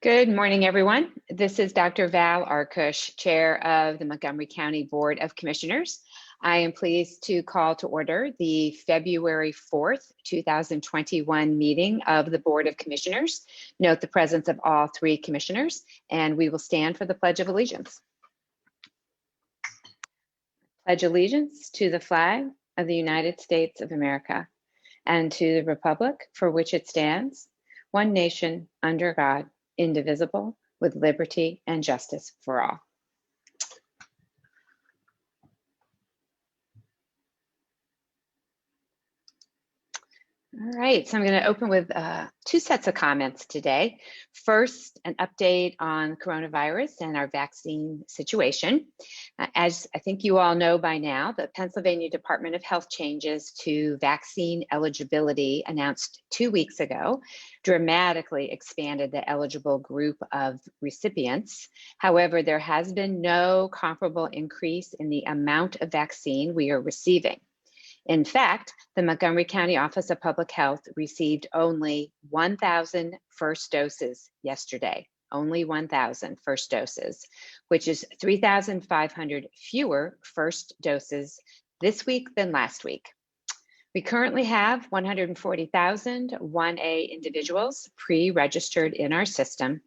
Good morning, everyone. This is Dr. Val Arkoosh, Chair of the Montgomery County Board of Commissioners. I am pleased to call to order the February 4th, 2021 meeting of the Board of Commissioners. Note the presence of all three commissioners, and we will stand for the Pledge of Allegiance. Pledge allegiance to the flag of the United States of America and to the republic for which it stands, one nation under God, indivisible, with liberty and justice for all. All right, so I'm going to open with two sets of comments today. First, an update on coronavirus and our vaccine situation. As I think you all know by now, the Pennsylvania Department of Health changes to vaccine eligibility announced 2 weeks ago dramatically expanded the eligible group of recipients. However, there has been no comparable increase in the amount of vaccine we are receiving. In fact, the Montgomery County Office of Public Health received only 1,000 first doses yesterday, only 1,000 first doses, which is 3,500 fewer first doses this week than last week. We currently have 140,000 1A individuals pre-registered in our system.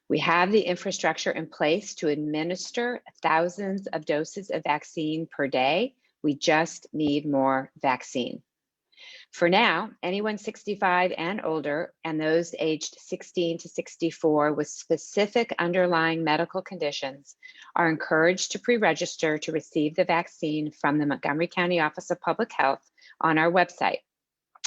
We have the infrastructure in place to administer thousands of doses of vaccine per day. We just need more vaccine. For now, anyone 65 and older and those aged 16 to 64 with specific underlying medical conditions are encouraged to pre-register to receive the vaccine from the Montgomery County Office of Public Health on our website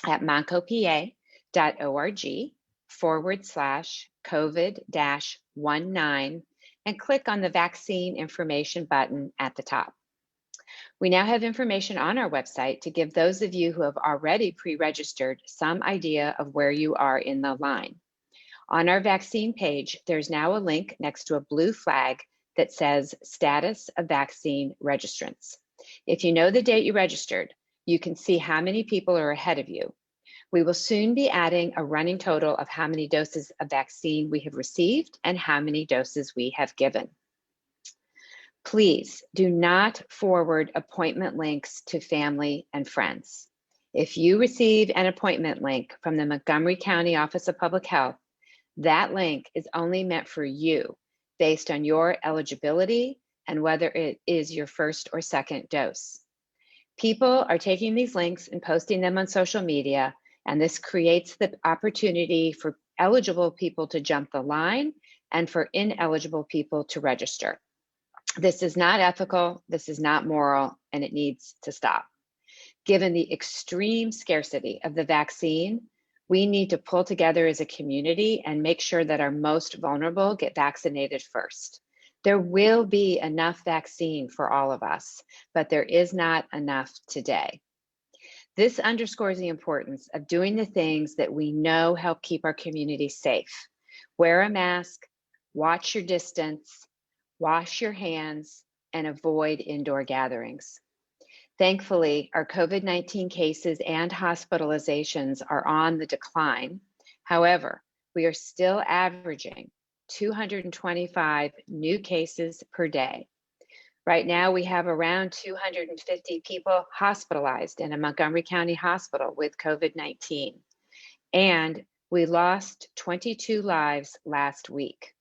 at moncopa.org/COVID-19 and click on the vaccine information button at the top. We now have information on our website to give those of you who have already pre-registered some idea of where you are in the line. On our vaccine page, there's now a link next to a blue flag that says Status of Vaccine Registrants. If you know the date you registered, you can see how many people are ahead of you. We will soon be adding a running total of how many doses of vaccine we have received and how many doses we have given. Please do not forward appointment links to family and friends. If you receive an appointment link from the Montgomery County Office of Public Health, that link is only meant for you based on your eligibility and whether it is your first or second dose. People are taking these links and posting them on social media, and this creates the opportunity for eligible people to jump the line and for ineligible people to register. This is not ethical, this is not moral, and it needs to stop. Given the extreme scarcity of the vaccine, we need to pull together as a community and make sure that our most vulnerable get vaccinated first. There will be enough vaccine for all of us, but there is not enough today. This underscores the importance of doing the things that we know help keep our community safe. Wear a mask, watch your distance, wash your hands, and avoid indoor gatherings. Thankfully, our COVID-19 cases and hospitalizations are on the decline. However, we are still averaging 225 new cases per day. Right now, we have around 250 people hospitalized in a Montgomery County hospital with COVID-19, and we lost 22 lives last week.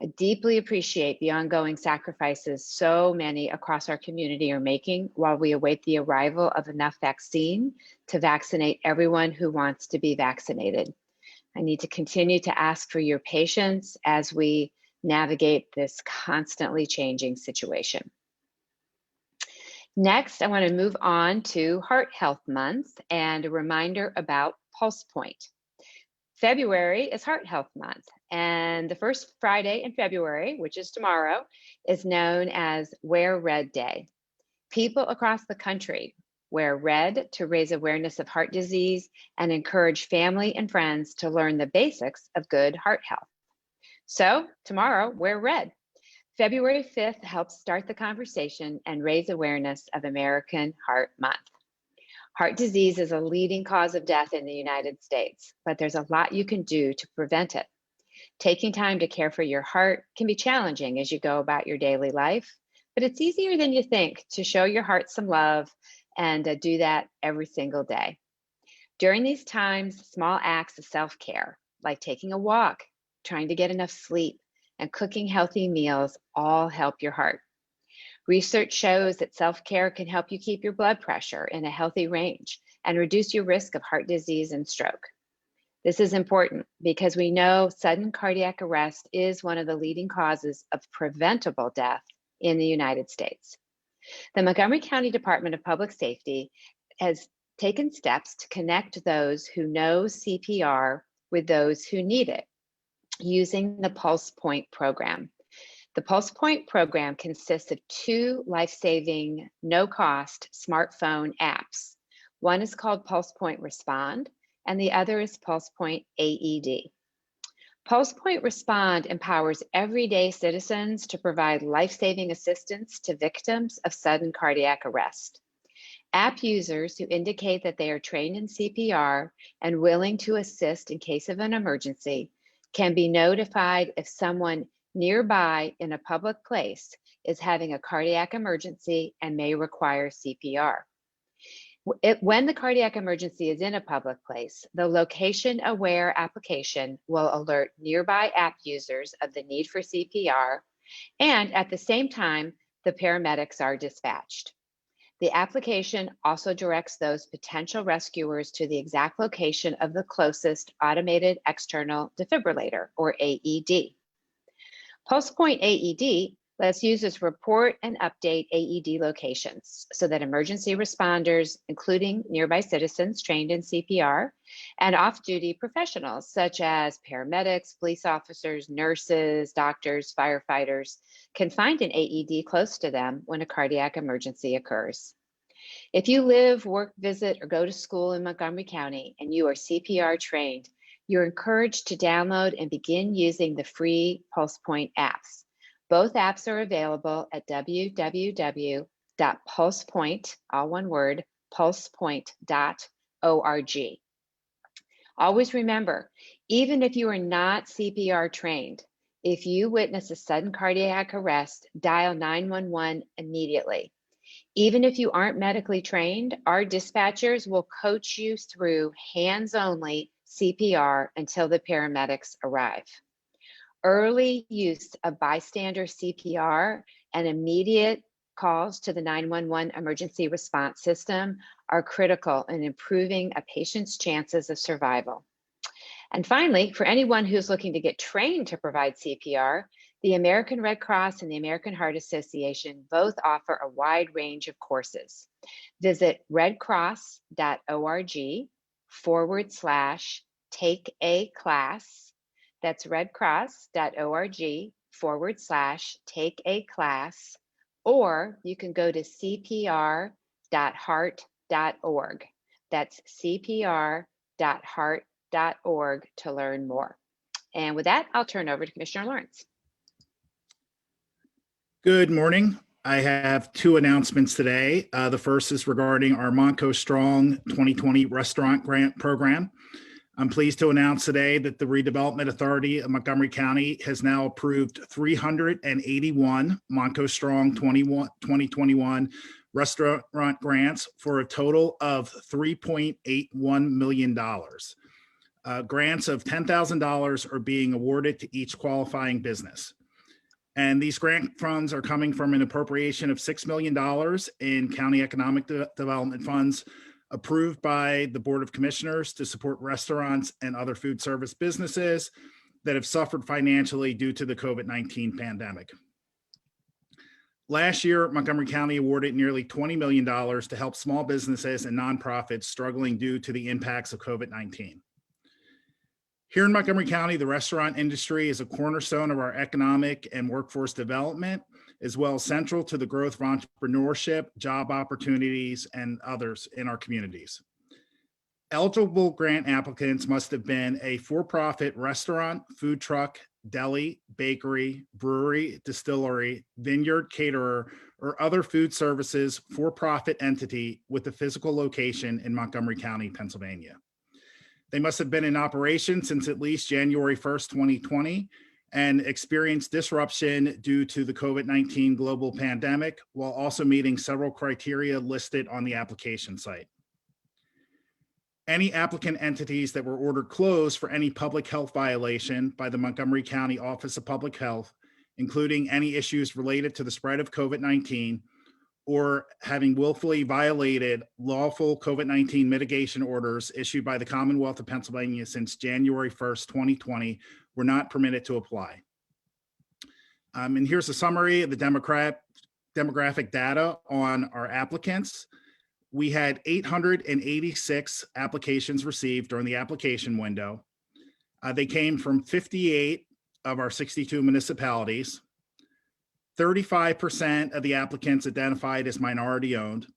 I deeply appreciate the ongoing sacrifices so many across our community are making while we await the arrival of enough vaccine to vaccinate everyone who wants to be vaccinated. I need to continue to ask for your patience as we navigate this constantly changing situation. Next, I want to move on to Heart Health Month and a reminder about Pulse Point. February is Heart Health Month, and the first Friday in February, which is tomorrow, is known as Wear Red Day. People across the country wear red to raise awareness of heart disease and encourage family and friends to learn the basics of good heart health. So tomorrow, wear red. February 5th helps start the conversation and raise awareness of American Heart Month. Heart disease is a leading cause of death in the United States, but there's a lot you can do to prevent it. Taking time to care for your heart can be challenging as you go about your daily life, but it's easier than you think to show your heart some love and do that every single day. During these times, small acts of self care, like taking a walk, trying to get enough sleep, and cooking healthy meals, all help your heart. Research shows that self care can help you keep your blood pressure in a healthy range and reduce your risk of heart disease and stroke. This is important because we know sudden cardiac arrest is one of the leading causes of preventable death in the United States. The Montgomery County Department of Public Safety has taken steps to connect those who know CPR with those who need it using the Pulse Point program. The Pulse Point program consists of two life-saving, no-cost smartphone apps. One is called Pulse Point Respond, and the other is Pulse Point AED. Pulse Point Respond empowers everyday citizens to provide life-saving assistance to victims of sudden cardiac arrest. App users who indicate that they are trained in CPR and willing to assist in case of an emergency can be notified if someone nearby in a public place is having a cardiac emergency and may require CPR. When the cardiac emergency is in a public place, the location-aware application will alert nearby app users of the need for CPR, and at the same time, the paramedics are dispatched. The application also directs those potential rescuers to the exact location of the closest automated external defibrillator, or AED. PulsePoint AED lets users report and update AED locations so that emergency responders, including nearby citizens trained in CPR, and off-duty professionals such as paramedics, police officers, nurses, doctors, firefighters, can find an AED close to them when a cardiac emergency occurs. If you live, work, visit, or go to school in Montgomery County and you are CPR trained, you're encouraged to download and begin using the free PulsePoint apps. Both apps are available at www.pulsepoint, all one word, pulsepoint.org. Always remember, even if you are not CPR trained, if you witness a sudden cardiac arrest, dial 911 immediately. Even if you aren't medically trained, our dispatchers will coach you through hands-only CPR until the paramedics arrive. Early use of bystander CPR and immediate calls to the 911 emergency response system are critical in improving a patient's chances of survival. And finally, for anyone who's looking to get trained to provide CPR, the American Red Cross and the American Heart Association both offer a wide range of courses. Visit redcross.org/take-a-class. That's redcross.org/take-a-class, or you can go to cpr.heart.org. That's cpr.heart.org to learn more. And with that, I'll turn over to Commissioner Lawrence. Good morning. I have two announcements today. The first is regarding our Montco Strong 2020 Restaurant Grant Program. I'm pleased to announce today that the Redevelopment Authority of Montgomery County has now approved 381 Montco Strong 2021 restaurant grants for a total of $3.81 million. Grants of $10,000 are being awarded to each qualifying business. And these grant funds are coming from an appropriation of $6 million in county economic development funds approved by the Board of Commissioners to support restaurants and other food service businesses that have suffered financially due to the COVID-19 pandemic. Last year, Montgomery County awarded nearly $20 million to help small businesses and nonprofits struggling due to the impacts of COVID-19. Here in Montgomery County, the restaurant industry is a cornerstone of our economic and workforce development, as well as central to the growth of entrepreneurship, job opportunities, and others in our communities. Eligible grant applicants must have been a for-profit restaurant, food truck, deli, bakery, brewery, distillery, vineyard, caterer, or other food services for-profit entity with a physical location in Montgomery County, Pennsylvania. They must have been in operation since at least January 1st, 2020, and experienced disruption due to the COVID-19 global pandemic, while also meeting several criteria listed on the application site. Any applicant entities that were ordered closed for any public health violation by the Montgomery County Office of Public Health, including any issues related to the spread of COVID-19, or having willfully violated lawful COVID-19 mitigation orders issued by the Commonwealth of Pennsylvania since January 1st, 2020, were not permitted to apply. And here's a summary of the demographic data on our applicants. We had 886 applications received during the application window. They came from 58 of our 62 municipalities. 35% of the applicants identified as minority owned,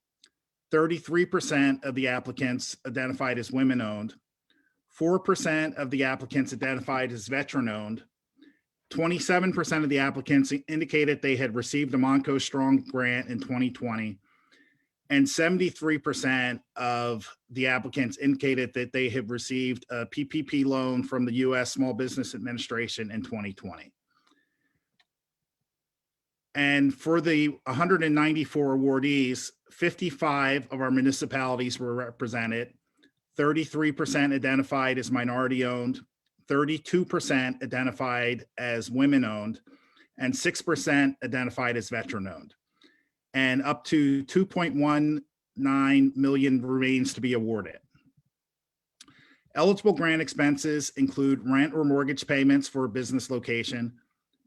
33% of the applicants identified as women owned, 4% of the applicants identified as veteran owned, 27% of the applicants indicated they had received a Montco Strong grant in 2020, and 73% of the applicants indicated that they have received a PPP loan from the U.S. Small Business Administration in 2020. And for the 194 awardees, 55 of our municipalities were represented, 33% identified as minority owned, 32% identified as women owned, and 6% identified as veteran owned. And up to 2.19 million remains to be awarded. Eligible grant expenses include rent or mortgage payments for a business location,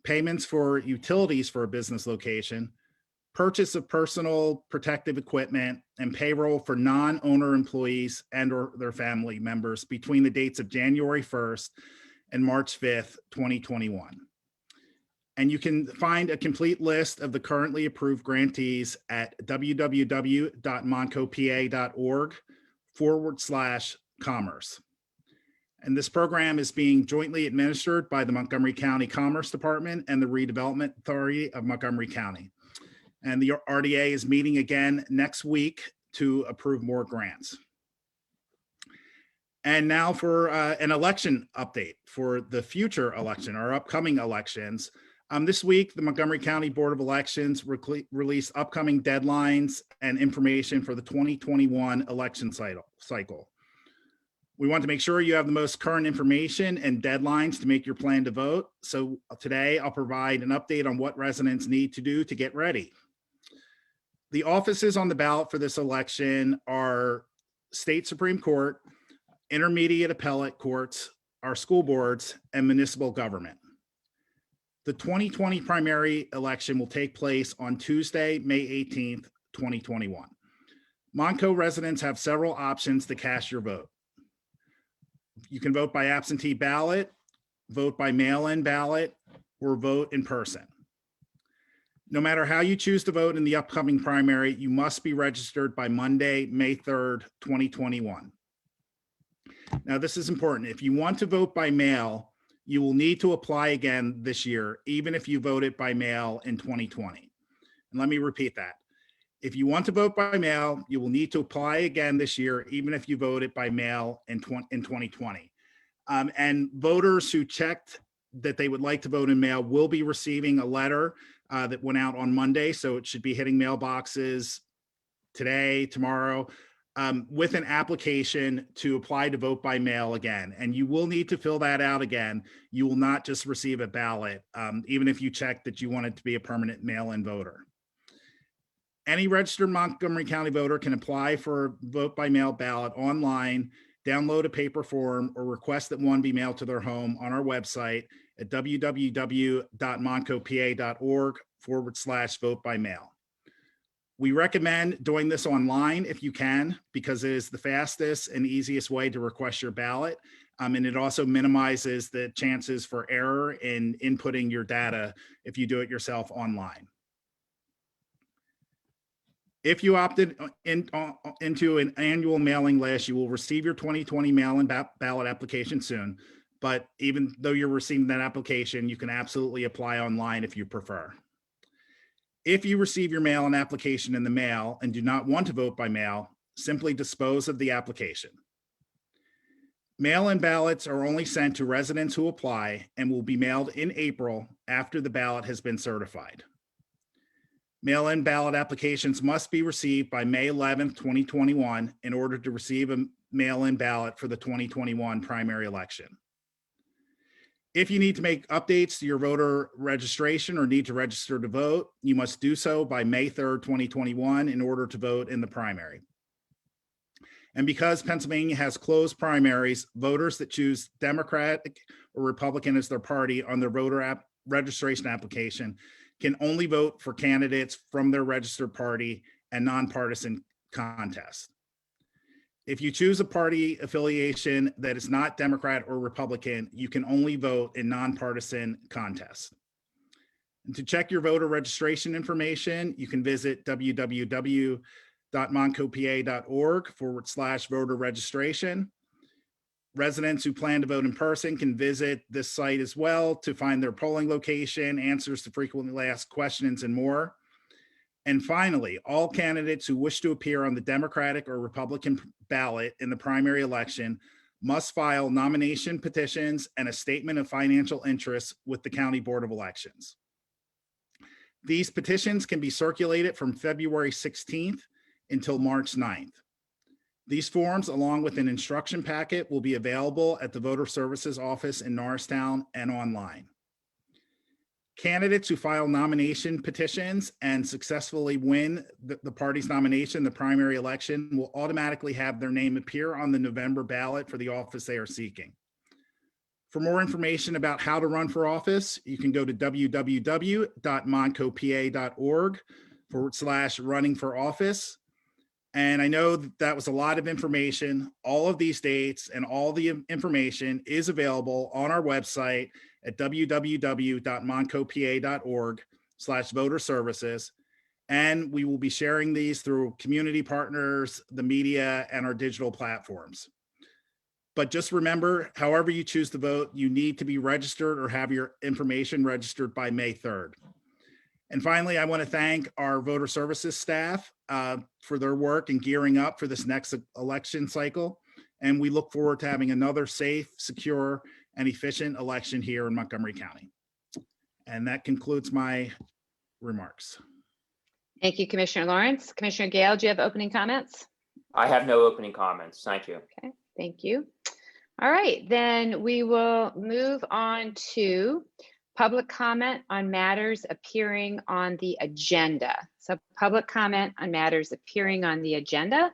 payments for utilities for a business location, purchase of personal protective equipment, and payroll for non-owner employees and or their family members between the dates of January 1st and March 5th, 2021. And you can find a complete list of the currently approved grantees at www.montcopa.org/commerce. And this program is being jointly administered by the Montgomery County Commerce Department and the Redevelopment Authority of Montgomery County. And the RDA is meeting again next week to approve more grants. And now for an election update for the future election, our upcoming elections. This week, the Montgomery County Board of Elections released upcoming deadlines and information for the 2021 election cycle. We want to make sure you have the most current information and deadlines to make your plan to vote. So today I'll provide an update on what residents need to do to get ready. The offices on the ballot for this election are State Supreme Court, Intermediate Appellate Courts, our school boards, and municipal government. The 2020 primary election will take place on Tuesday, May 18th, 2021. Montco residents have several options to cast your vote. You can vote by absentee ballot, vote by mail-in ballot, or vote in person. No matter how you choose to vote in the upcoming primary, you must be registered by Monday, May 3rd, 2021. Now, this is important. If you want to vote by mail, you will need to apply again this year, even if you voted by mail in 2020. And let me repeat that. If you want to vote by mail, you will need to apply again this year, even if you voted by mail in 2020. And voters who checked that they would like to vote in mail will be receiving a letter that went out on Monday. So it should be hitting mailboxes today, tomorrow, with an application to apply to vote by mail again. And you will need to fill that out again. You will not just receive a ballot, even if you checked that you wanted to be a permanent mail-in voter. Any registered Montgomery County voter can apply for a vote by mail ballot online, download a paper form, or request that one be mailed to their home on our website at www.montcopa.org/vote by mail. We recommend doing this online if you can, because it is the fastest and easiest way to request your ballot. And it also minimizes the chances for error in inputting your data if you do it yourself online. If you opted into an annual mailing list, you will receive your 2020 mail-in ballot application soon. But even though you're receiving that application, you can absolutely apply online if you prefer. If you receive your mail-in application in the mail and do not want to vote by mail, simply dispose of the application. Mail-in ballots are only sent to residents who apply and will be mailed in April after the ballot has been certified. Mail-in ballot applications must be received by May 11th, 2021 in order to receive a mail-in ballot for the 2021 primary election. If you need to make updates to your voter registration or need to register to vote, you must do so by May 3rd, 2021 in order to vote in the primary. And because Pennsylvania has closed primaries, voters that choose Democratic or Republican as their party on their voter registration application can only vote for candidates from their registered party and nonpartisan contest. If you choose a party affiliation that is not Democrat or Republican, you can only vote in nonpartisan contests. And to check your voter registration information, you can visit www.montcopa.org/voter registration. Residents who plan to vote in person can visit this site as well to find their polling location, answers to frequently asked questions, and more. And finally, all candidates who wish to appear on the Democratic or Republican ballot in the primary election must file nomination petitions and a statement of financial interest with the County Board of Elections. These petitions can be circulated from February 16th until March 9th. These forms, along with an instruction packet, will be available at the Voter Services Office in Norristown and online. Candidates who file nomination petitions and successfully win the party's nomination in the primary election will automatically have their name appear on the November ballot for the office they are seeking. For more information about how to run for office, you can go to www.montcopa.org/running for office. And I know that was a lot of information. All of these dates and all the information is available on our website at www.montcopa.org/voter services. And we will be sharing these through community partners, the media, and our digital platforms. But just remember, however you choose to vote, you need to be registered or have your information registered by May 3rd. And finally, I want to thank our voter services staff for their work and gearing up for this next election cycle. And we look forward to having another safe, secure, and efficient election here in Montgomery County. And that concludes my remarks. Thank you, Commissioner Lawrence. Commissioner Gale, do you have opening comments? I have no opening comments. Thank you. Okay, thank you. All right, then we will move on to public comment on matters appearing on the agenda. So public comment on matters appearing on the agenda.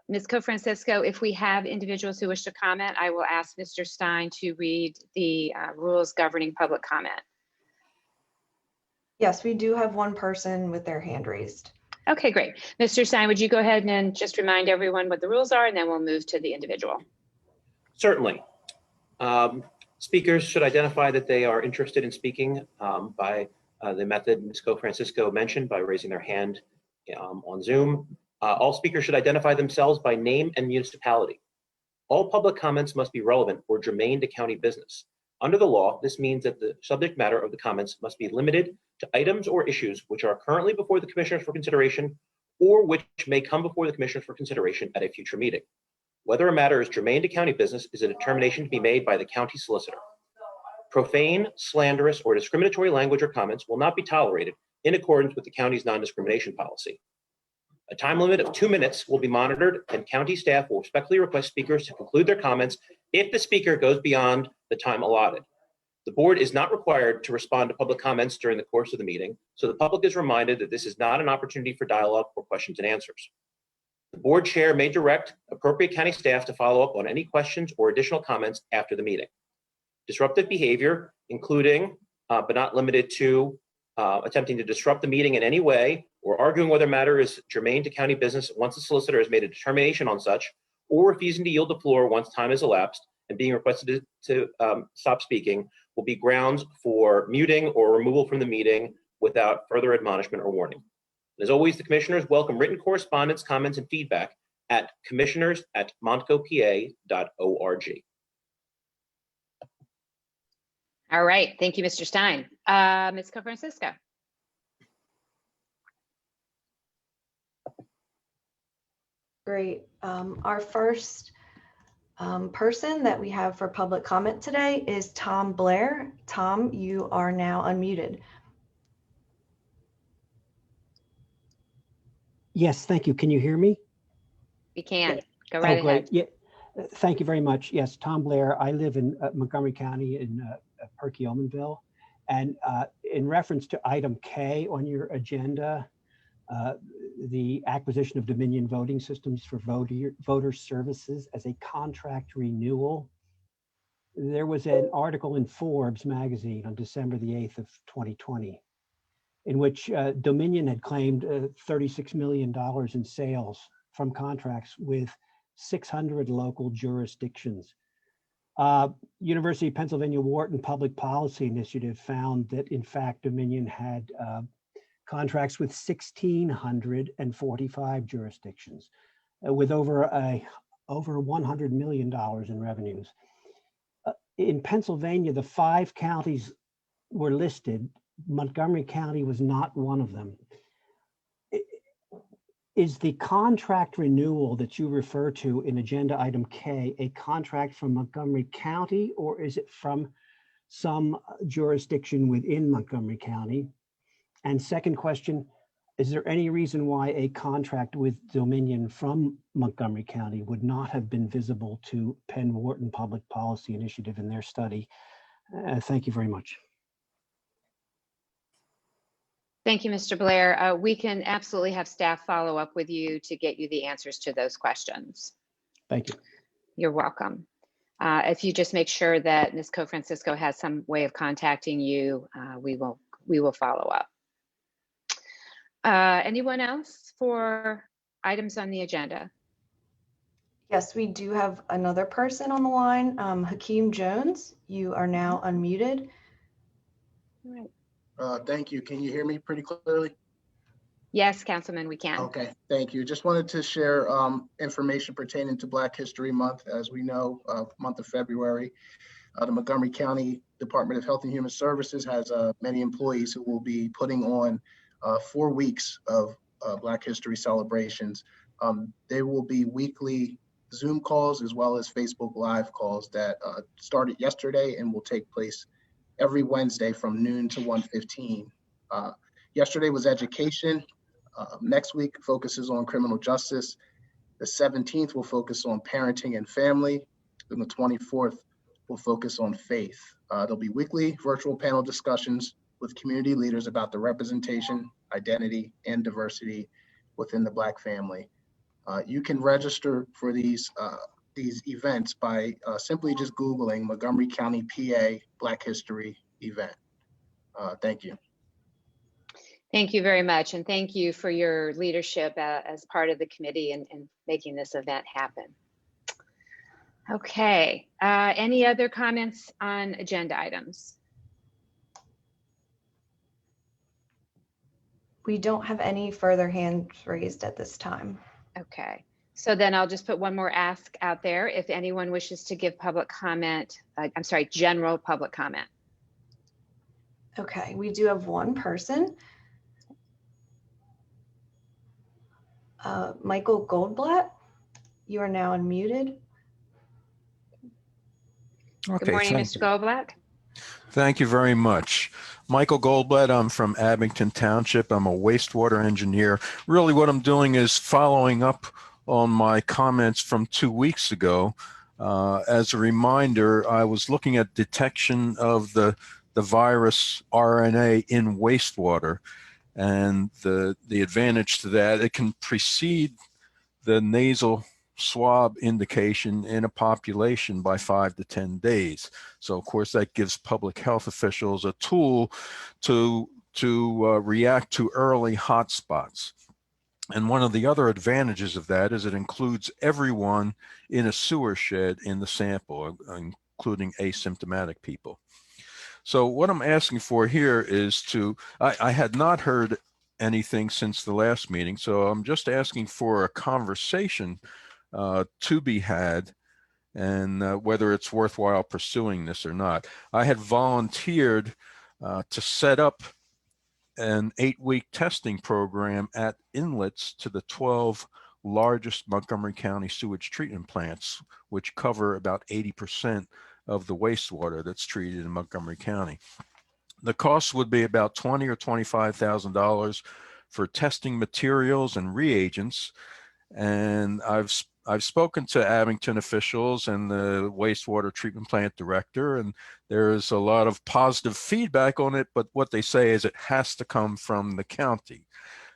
Ms. Cofrancisco, if we have individuals who wish to comment, I will ask Mr. Stein to read the rules governing public comment. Yes, we do have one person with their hand raised. Okay, great. Mr. Stein, would you go ahead and just remind everyone what the rules are, and then we'll move to the individual. Certainly. Speakers should identify that they are interested in speaking by the method Ms. Cofrancisco mentioned, by raising their hand on Zoom. All speakers should identify themselves by name and municipality. All public comments must be relevant or germane to county business. Under the law, this means that the subject matter of the comments must be limited to items or issues which are currently before the commissioners for consideration or which may come before the commissioners for consideration at a future meeting. Whether a matter is germane to county business is a determination to be made by the county solicitor. Profane, slanderous, or discriminatory language or comments will not be tolerated in accordance with the county's non-discrimination policy. A time limit of 2 minutes will be monitored, and county staff will respectfully request speakers to conclude their comments if the speaker goes beyond the time allotted. The board is not required to respond to public comments during the course of the meeting, so the public is reminded that this is not an opportunity for dialogue or questions and answers. The board chair may direct appropriate county staff to follow up on any questions or additional comments after the meeting. Disruptive behavior, including but not limited to attempting to disrupt the meeting in any way or arguing whether a matter is germane to county business once the solicitor has made a determination on such, or refusing to yield the floor once time has elapsed and being requested to stop speaking, will be grounds for muting or removal from the meeting without further admonishment or warning. As always, the commissioners welcome written correspondence, comments, and feedback at commissioners@montcopa.org. All right, thank you, Mr. Stein. Ms. Cofrancisco. Great. Our first Person that we have for public comment today is Tom Blair. Tom, you are now unmuted. Yes, thank you. Can you hear me? We can. Go Oh, right great. ahead. Yeah, thank you very much. Yes, Tom Blair. I live in Montgomery County in Perkiomenville. And in reference to item K on your agenda, the acquisition of Dominion voting systems for voter services as a contract renewal. There was an article in Forbes magazine on December the 8th of 2020, in which Dominion had claimed $36 million in sales from contracts with 600 local jurisdictions. University of Pennsylvania Wharton Public Policy Initiative found that in fact Dominion had contracts with 1,645 jurisdictions with over $100 million in revenues. In Pennsylvania, the 5 counties were listed. Montgomery County was not one of them. Is the contract renewal that you refer to in agenda item K a contract from Montgomery County, or is it from some jurisdiction within Montgomery County? And second question, is there any reason why a contract with Dominion from Montgomery County would not have been visible to Penn Wharton Public Policy Initiative in their study? Thank you very much. Thank you, Mr. Blair. We can absolutely have staff follow up with you to get you the answers to those questions. Thank you. You're welcome. If you just make sure that Ms. Co-Francisco has some way of contacting you, we will follow up. Anyone else for items on the agenda? Yes, we do have another person on the line. Hakeem Jones, you are now unmuted. All right. Thank you. Can you hear me pretty clearly? Yes, Councilman, we can. Okay, thank you. Just wanted to share information pertaining to Black History Month. As we know, month of February, the Montgomery County Department of Health and Human Services has many employees who will be putting on 4 weeks of Black History celebrations. There will be weekly Zoom calls as well as Facebook Live calls that started yesterday and will take place every Wednesday from noon to 1:15. Yesterday was education. Next week focuses on criminal justice. The 17th will focus on parenting and family. And the 24th will focus on faith. There'll be weekly virtual panel discussions with community leaders about the representation, identity, and diversity within the Black family. You can register for these events by simply just Googling Montgomery County, PA Black History event. Thank you. Thank you very much. And thank you for your leadership as part of the committee and making this event happen. Okay, any other comments on agenda items? We don't have any further hands raised at this time. Okay, so then I'll just put one more ask out there. If anyone wishes to give public comment, I'm sorry, general public comment. Okay, we do have one person. Michael Goldblatt, you are now unmuted. Good morning, Mr. Goldblatt. Thank you very much. Michael Goldblatt, I'm from Abington Township. I'm a wastewater engineer. Really what I'm doing is following up on my comments from 2 weeks ago. As a reminder, I was looking at detection of the virus RNA in wastewater, and the advantage to that, it can precede the nasal swab indication in a population by 5 to 10 days. So of course that gives public health officials a tool to react to early hotspots. And one of the other advantages of that is it includes everyone in a sewer shed in the sample, including asymptomatic people. So what I'm asking for here is I had not heard anything since the last meeting, so I'm just asking for a conversation to be had, and whether it's worthwhile pursuing this or not. I had volunteered to set up an 8-week testing program at inlets to the 12 largest Montgomery County sewage treatment plants, which cover about 80% of the wastewater that's treated in Montgomery County. The cost would be about $20,000 or $25,000 for testing materials and reagents. And I've spoken to Abington officials and the wastewater treatment plant director, and there is a lot of positive feedback on it, but what they say is it has to come from the county.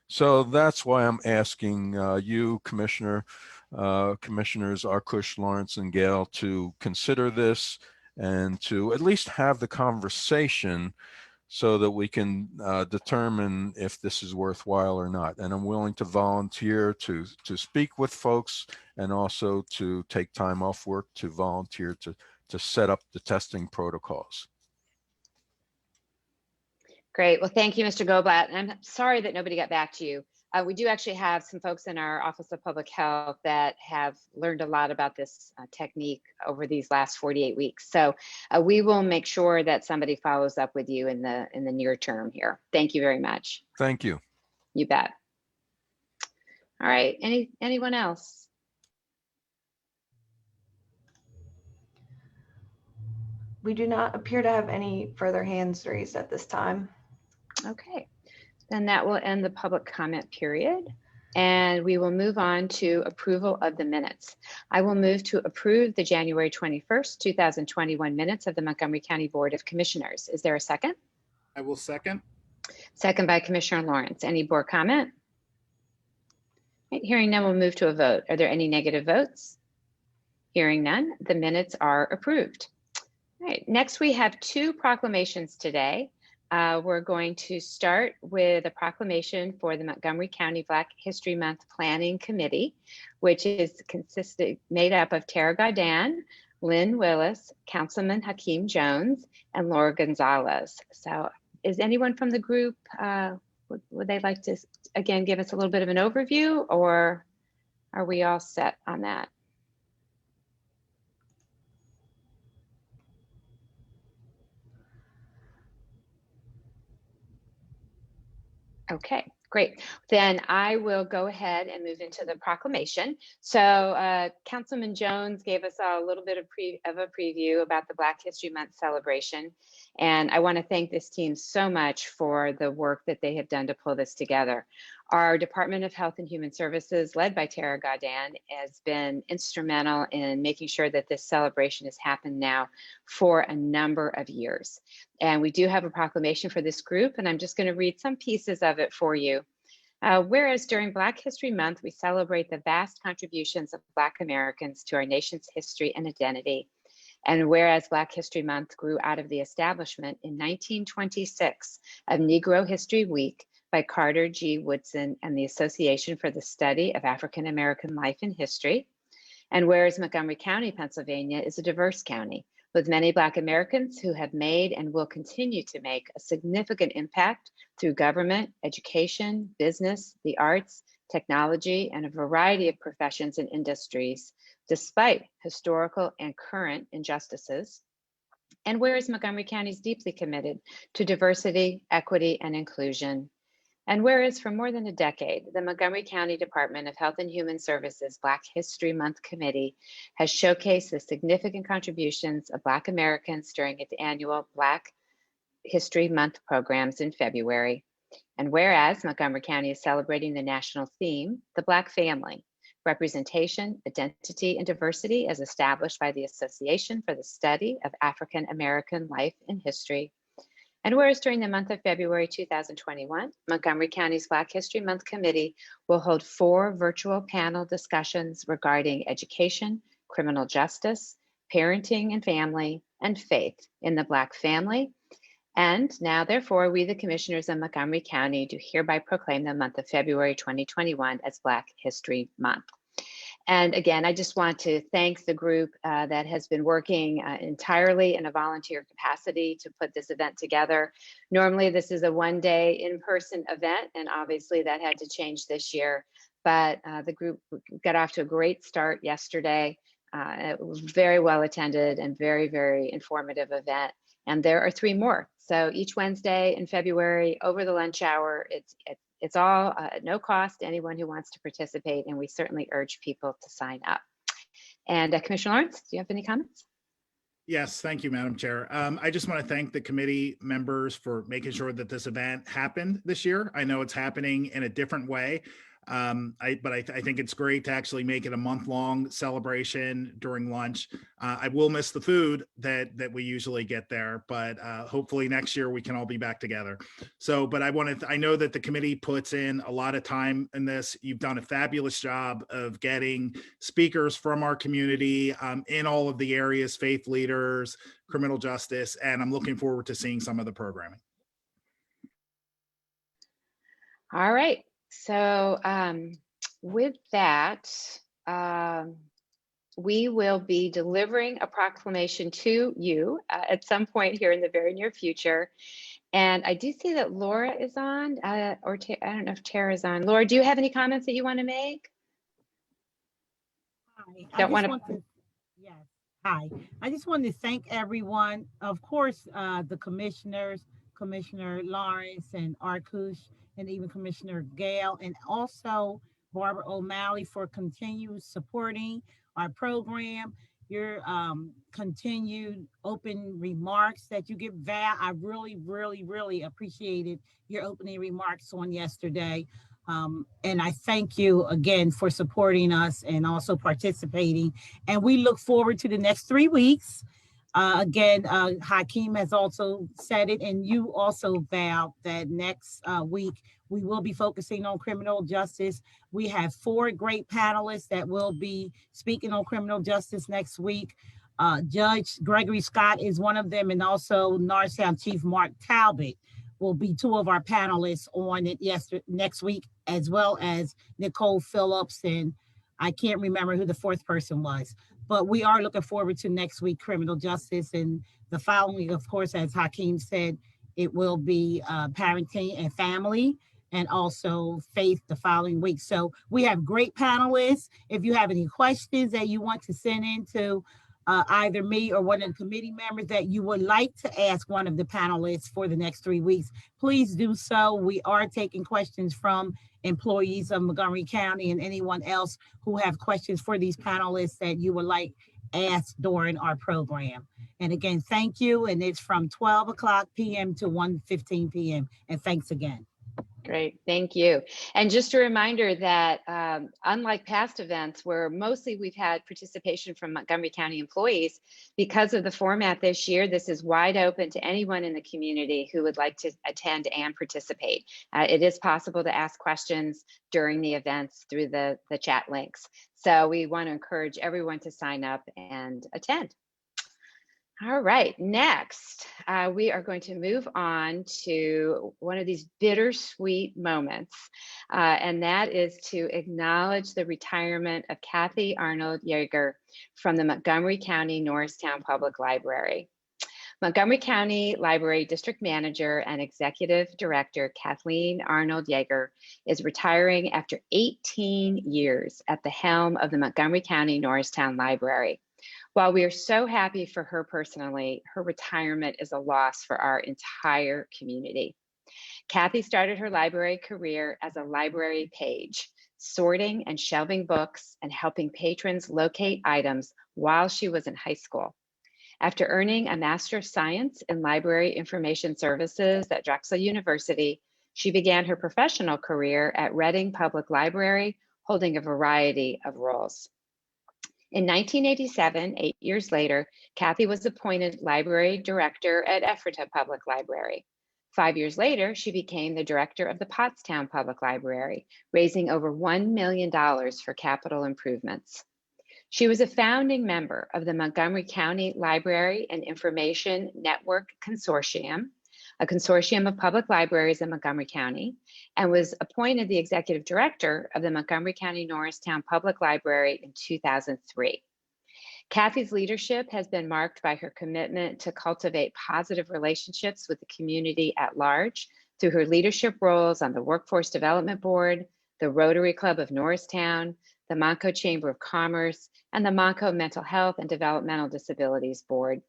So that's why I'm asking you, Commissioners Arkoosh, Lawrence, and Gale to consider this and to at least have the conversation so that we can determine if this is worthwhile or not. And I'm willing to volunteer to speak with folks and also to take time off work to volunteer to set up the testing protocols. Great. Well, thank you, Mr. Goldblatt. And I'm sorry that nobody got back to you. We do actually have some folks in our Office of Public Health that have learned a lot about this technique over these last 48 weeks. So we will make sure that somebody follows up with you in the near term here. Thank you very much. Thank you. You bet. All right. Anyone else? We do not appear to have any further hands raised at this time. Okay, then that will end the public comment period. And we will move on to approval of the minutes. I will move to approve the January 21st, 2021 minutes of the Montgomery County Board of Commissioners. Is there a second? I will second. Second by Commissioner Lawrence. Any board comment? Right, hearing none, we'll move to a vote. Are there any negative votes? Hearing none, the minutes are approved. All right, next we have two proclamations today. We're going to start with a proclamation for the Montgomery County Black History Month Planning Committee, which is made up of Tara Godin, Lynn Willis, Councilman Hakeem Jones, and Laura Gonzalez. So is anyone from the group, would they like to, again, give us a little bit of an overview, or are we all set on that? Okay, great. Then I will go ahead and move into the proclamation. So Councilman Jones gave us a little bit of a preview about the Black History Month celebration. And I want to thank this team so much for the work that they have done to pull this together. Our Department of Health and Human Services, led by Tara Godin, has been instrumental in making sure that this celebration has happened now for a number of years. And we do have a proclamation for this group, and I'm just going to read some pieces of it for you. Whereas during Black History Month, we celebrate the vast contributions of Black Americans to our nation's history and identity. And whereas Black History Month grew out of the establishment in 1926 of Negro History Week by Carter G. Woodson and the Association for the Study of African American Life and History. And whereas Montgomery County, Pennsylvania is a diverse county with many Black Americans who have made and will continue to make a significant impact through government, education, business, the arts, technology, and a variety of professions and industries, despite historical and current injustices. And whereas Montgomery County is deeply committed to diversity, equity, and inclusion. And whereas for more than a decade, the Montgomery County Department of Health and Human Services Black History Month Committee has showcased the significant contributions of Black Americans during its annual Black History Month programs in February. And whereas Montgomery County is celebrating the national theme, the Black family, representation, identity, and diversity as established by the Association for the Study of African American Life and History. And whereas during the month of February 2021, Montgomery County's Black History Month Committee will hold 4 virtual panel discussions regarding education, criminal justice, parenting and family, and faith in the Black family. And now, therefore, we, the Commissioners of Montgomery County, do hereby proclaim the month of February 2021 as Black History Month. And again, I just want to thank the group that has been working entirely in a volunteer capacity to put this event together. Normally, this is a one-day in-person event, and obviously that had to change this year. But the group got off to a great start yesterday. It was very well attended and very, very informative event. And there are 3 more. So each Wednesday in February over the lunch hour, it's It's all at no cost to anyone who wants to participate, and we certainly urge people to sign up. And Commissioner Lawrence, do you have any comments? Yes, thank you, Madam Chair. I just want to thank the committee members for making sure that this event happened this year. I know it's happening in a different way, but I think it's great to actually make it a month-long celebration during lunch. I will miss the food that we usually get there, but hopefully next year we can all be back together. So, but I know that the committee puts in a lot of time in this. You've done a fabulous job of getting speakers from our community in all of the areas, faith leaders, criminal justice, and I'm looking forward to seeing some of the programming. All right. So with that, we will be delivering a proclamation to you at some point here in the very near future. And I do see that Laura is on, or I don't know if Tara is on. Laura, do you have any comments that you want to make? Hi. Yes. Hi. I just wanted to thank everyone. Of course, the commissioners, Commissioner Lawrence and Arkoosh, and even Commissioner Gale, and also Barbara O'Malley for continued supporting our program. Your continued open remarks that you give, Val, I really, really, really appreciated your opening remarks on yesterday. And I thank you again for supporting us and also participating. And we look forward to the next 3 weeks. Again, Hakeem has also said it, and you also, Val, that next week we will be focusing on criminal justice. We have 4 great panelists that will be speaking on criminal justice next week. Judge Gregory Scott is one of them, and also Norristown Chief Mark Talbot will be 2 of our panelists on it next week, as well as Nicole Phillips, and I can't remember who the 4th person was. But we are looking forward to next week, criminal justice, and the following, of course, as Hakeem said, it will be parenting and family, and also faith the following week. So we have great panelists. If you have any questions that you want to send in to either me or one of the committee members that you would like to ask one of the panelists for the next 3 weeks, please do so. We are taking questions from employees of Montgomery County and anyone else who have questions for these panelists that you would like asked during our program. And again, thank you. And it's from 12 o'clock p.m. to 1:15 p.m. And thanks again. Great, thank you. And just a reminder that unlike past events where mostly we've had participation from Montgomery County employees, because of the format this year, this is wide open to anyone in the community who would like to attend and participate. It is possible to ask questions during the events through the chat links. So we want to encourage everyone to sign up and attend. All right, next, we are going to move on to one of these bittersweet moments, and that is to acknowledge the retirement of Kathy Arnold Yeager from the Montgomery County Norristown Public Library. Montgomery County Library District Manager and Executive Director Kathleen Arnold Yeager is retiring after 18 years at the helm of the Montgomery County Norristown Library. While we are so happy for her personally, her retirement is a loss for our entire community. Kathy started her library career as a library page, sorting and shelving books and helping patrons locate items while she was in high school. After earning a Master of Science in Library Information Services at Drexel University, she began her professional career at Reading Public Library, holding a variety of roles. In 1987, 8 years later, Kathy was appointed library director at Ephrata Public Library. 5 years later, she became the director of the Pottstown Public Library, raising over $1 million for capital improvements. She was a founding member of the Montgomery County Library and Information Network Consortium, a consortium of public libraries in Montgomery County, and was appointed the executive director of the Montgomery County Norristown Public Library in 2003. Kathy's leadership has been marked by her commitment to cultivate positive relationships with the community at large through her leadership roles on the Workforce Development Board, the Rotary Club of Norristown, the Montco Chamber of Commerce, and the Montco Mental Health and Developmental Disabilities Board.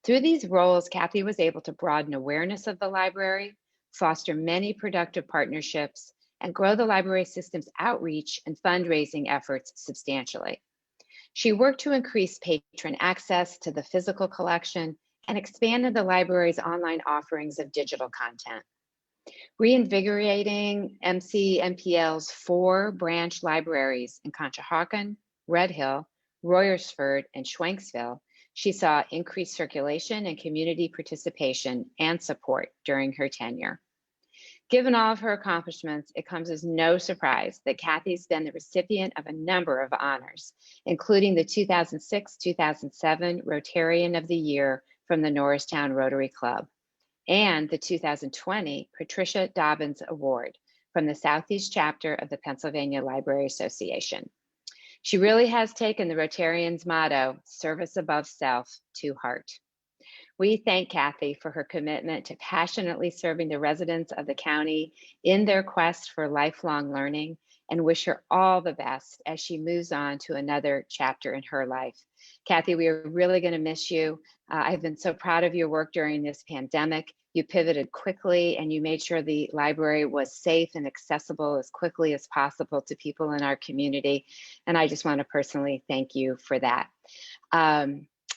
Through these roles, Kathy was able to broaden awareness of the library, foster many productive partnerships, and grow the library system's outreach and fundraising efforts substantially. She worked to increase patron access to the physical collection and expanded the library's online offerings of digital content. Reinvigorating MCMPL's 4 branch libraries in Conshohocken, Red Hill, Royersford, and Schwenksville, she saw increased circulation and community participation and support during her tenure. Given all of her accomplishments, it comes as no surprise that Kathy's been the recipient of a number of honors, including the 2006-2007 Rotarian of the Year from the Norristown Rotary Club, and the 2020 Patricia Dobbins Award from the Southeast Chapter of the Pennsylvania Library Association. She really has taken the Rotarians' motto, service above self, to heart. We thank Kathy for her commitment to passionately serving the residents of the county in their quest for lifelong learning, and wish her all the best as she moves on to another chapter in her life. Kathy, we are really going to miss you. I've been so proud of your work during this pandemic. You pivoted quickly and you made sure the library was safe and accessible as quickly as possible to people in our community. And I just want to personally thank you for that.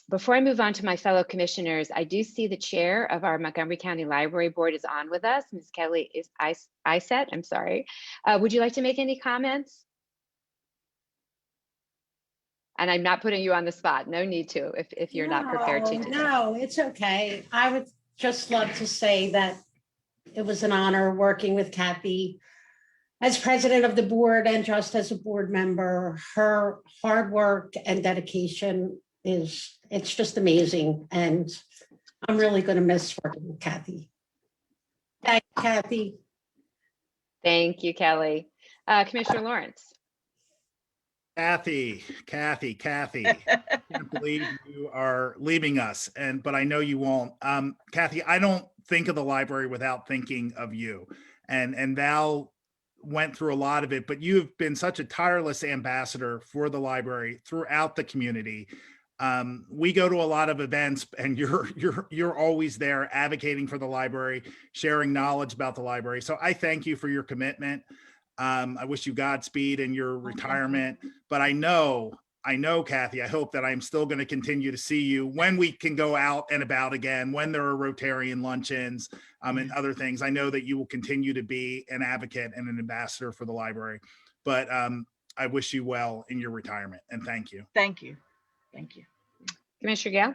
Before I move on to my fellow commissioners, I do see the chair of our Montgomery County Library Board is on with us. Ms. Kelly is Isett, I'm sorry. Would you like to make any comments? And I'm not putting you on the spot. No need to if you're not prepared to do No, it's okay. I would just love to say that it was an honor working with Kathy as president of the board and just as a board member. Her hard work and dedication it's just amazing. And I'm really going to miss working with Kathy. Thank you, Kathy. Thank you, Kelly. Commissioner Lawrence. Kathy, I can't believe you are leaving us, but I know you won't. Kathy, I don't think of the library without thinking of you. And Val went through a lot of it, but you've been such a tireless ambassador for the library throughout the community. We go to a lot of events and you're always there advocating for the library, sharing knowledge about the library. So I thank you for your commitment. I wish you Godspeed in your retirement, but I know, Kathy, I hope that I'm still going to continue to see you when we can go out and about again, when there are Rotarian luncheons and other things. I know that you will continue to be an advocate and an ambassador for the library, but I wish you well in your retirement and thank you. Thank you. Thank you. Commissioner Gale.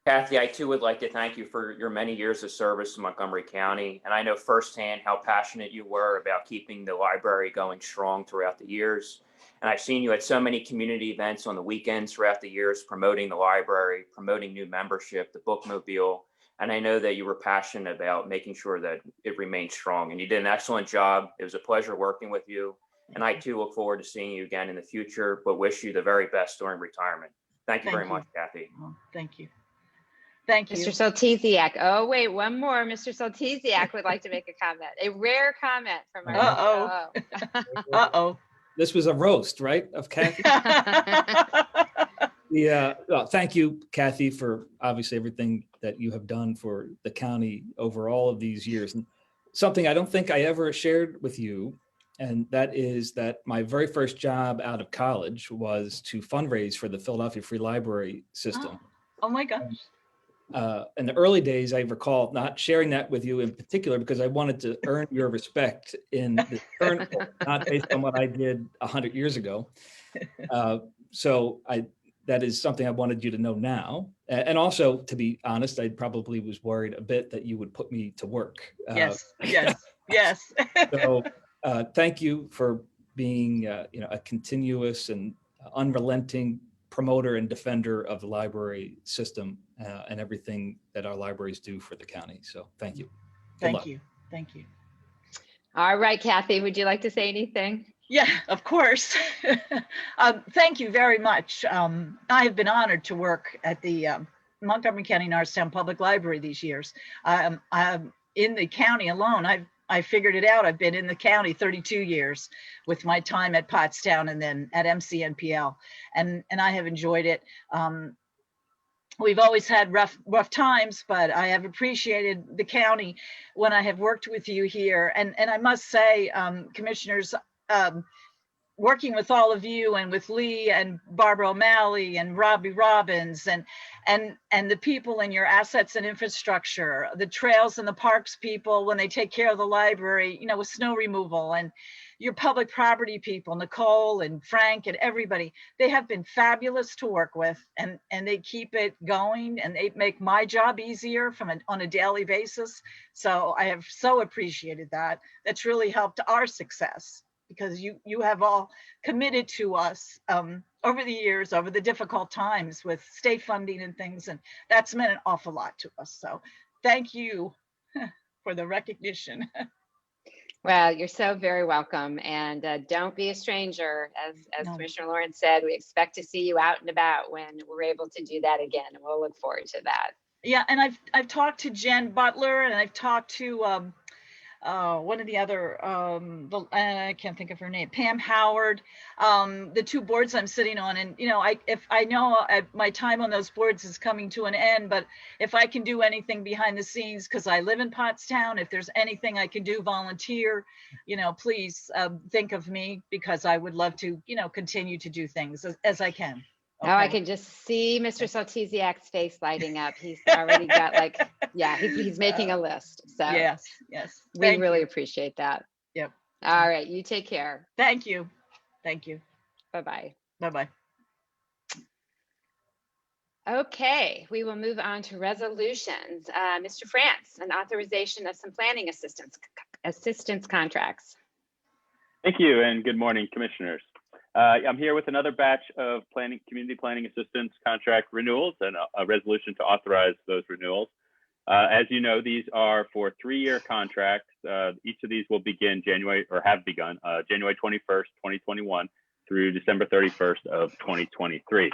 Kathy, I too would like to thank you for your many years of service to Montgomery County. And I know firsthand how passionate you were about keeping the library going strong throughout the years. And I've seen you at so many community events on the weekends throughout the years, promoting the library, promoting new membership, the bookmobile. And I know that you were passionate about making sure that it remained strong. And you did an excellent job. It was a pleasure working with you. And I too look forward to seeing you again in the future, but wish you the very best during retirement. Thank you very much, Kathy. Oh, thank you. Thank you. Mr. Soltesiak. Oh, wait, one more. Mr. Soltesiak would like to make a comment. A rare comment from our Uh-oh. This was a roast, right, of Kathy? Well, thank you, Kathy, for obviously everything that you have done for the county over all of these years. And something I don't think I ever shared with you, and that is that my very first job out of college was to fundraise for the Philadelphia Free Library System. Oh my gosh. In the early days, I recall not sharing that with you in particular because I wanted to earn your respect in the current, not based on what I did 100 years ago. So that is something I wanted you to know now. And also, to be honest, I probably was worried a bit that you would put me to work. Yes. So thank you for being a continuous and unrelenting promoter and defender of the library system and everything that our libraries do for the county. So thank you. Thank you. All right, Kathy, would you like to say anything? Yeah, of course. Thank you very much. I have been honored to work at the Montgomery County Norristown Public Library these years. In the county alone, I figured it out. I've been in the county 32 years with my time at Pottstown and then at MCNPL, and I have enjoyed it. we've always had rough times, but I have appreciated the county when I have worked with you here. And I must say, commissioners, working with all of you and with Lee and Barbara O'Malley and Robbie Robbins and the people in your assets and infrastructure, the trails and the parks people when they take care of the library, you know, with snow removal, and your public property people, Nicole and Frank and everybody, they have been fabulous to work with, and they keep it going, and they make my job easier on a daily basis. So I have so appreciated that. That's really helped our success, because you have all committed to us over the years, over the difficult times with state funding and things, and that's meant an awful lot to us. So thank you for the recognition. Well, you're so very welcome, and don't be a stranger. As No. Commissioner Lawrence said, we expect to see you out and about when we're able to do that again, and we'll look forward to that. Yeah, and I've talked to Jen Butler, and I've talked to one of the other, I can't think of her name, Pam Howard, the two boards I'm sitting on. And, you know, if I know my time on those boards is coming to an end, but if I can do anything behind the scenes, because I live in Pottstown, if there's anything I can do, volunteer, you know, please think of me, because I would love to, you know, continue to do things as I can. Okay. Oh, I can just see Mr. Saltesiak's face lighting up. He's already got like, yeah, he's making a list. So yes. We really appreciate that. Yep. All right. You take care. Thank you. Bye-bye. Bye-bye. Okay, we will move on to resolutions. Mr. France, an authorization of some planning assistance contracts. Thank you, and good morning, commissioners. I'm here with another batch of community planning assistance contract renewals and a resolution to authorize those renewals. As you know, these are for 3-year contracts. Each of these will begin January 21st, 2021 through December 31st of 2023.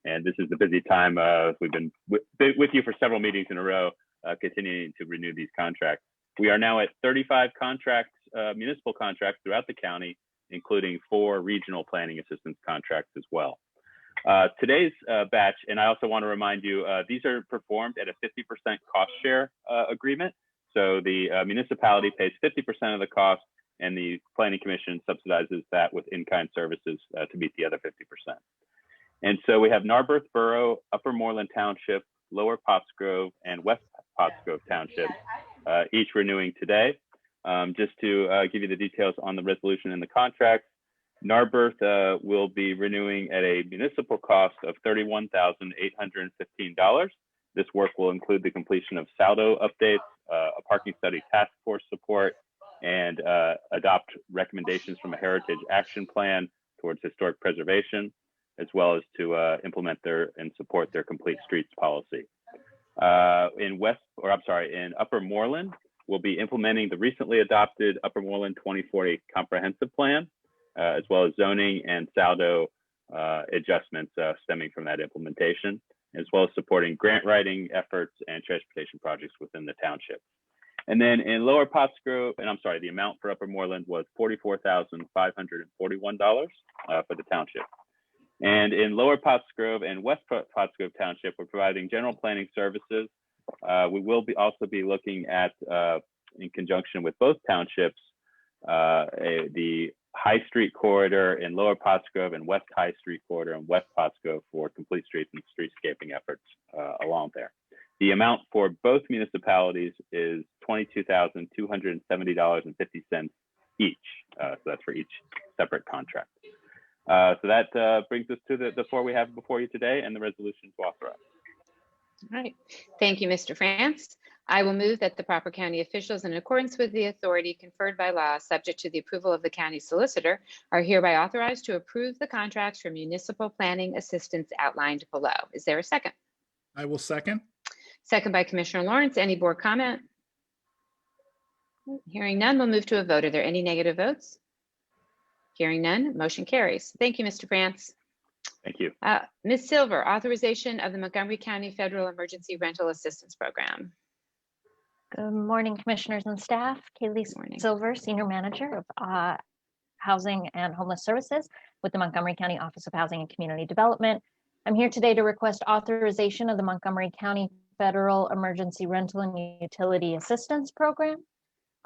And this is the busy time. We've been with you for several meetings in a row, continuing to renew these contracts. We are now at 35 contracts, municipal contracts throughout the county, including 4 regional planning assistance contracts as well. Today's batch, and I also want to remind you, these are performed at a 50% cost share agreement. So the municipality pays 50% of the cost, and the Planning Commission subsidizes that with in-kind services to meet the other 50%. And so we have Narberth Borough, Upper Moreland Township, Lower Pottsgrove, and West Pottsgrove Township, each renewing today. Just to give you the details on the resolution and the contract, Narberth will be renewing at a municipal cost of $31,815. This work will include the completion of saldo updates, a parking study task force support, and adopt recommendations from a heritage action plan towards historic preservation, as well as to implement and support their complete streets policy. In Upper Moreland, we'll be implementing the recently adopted Upper Moreland 2040 comprehensive plan, as well as zoning and saldo adjustments stemming from that implementation, as well as supporting grant writing efforts and transportation projects within the township. And then in Lower Pottsgrove, the amount for Upper Moreland was $44,541 for the township. And in Lower Pottsgrove and West Pottsgrove Township, we're providing general planning services. We will also be looking at, in conjunction with both townships, the High Street corridor in Lower Pottsgrove and West High Street corridor in West Pottsgrove for complete streets and streetscaping efforts along there. The amount for both municipalities is $22,270.50 each. So that's for each separate contract. So that brings us to the 4 we have before you today and the resolution to authorize. All right. Thank you, Mr. France. I will move that the proper county officials, in accordance with the authority conferred by law, subject to the approval of the county solicitor, are hereby authorized to approve the contracts for municipal planning assistance outlined below. Is there a second? I will second. Second by Commissioner Lawrence. Any board comment? Hearing none, we'll move to a vote. Are there any negative votes? Hearing none, motion carries. Thank you, Mr. France. Thank you. Ms. Silver, authorization of the Montgomery County Federal Emergency Rental Assistance Program. Good morning, commissioners and staff. Kaylee Silver, Senior Manager of Housing and Homeless Services with the Montgomery County Office of Housing and Community Development. I'm here today to request authorization of the Montgomery County Federal Emergency Rental and Utility Assistance Program.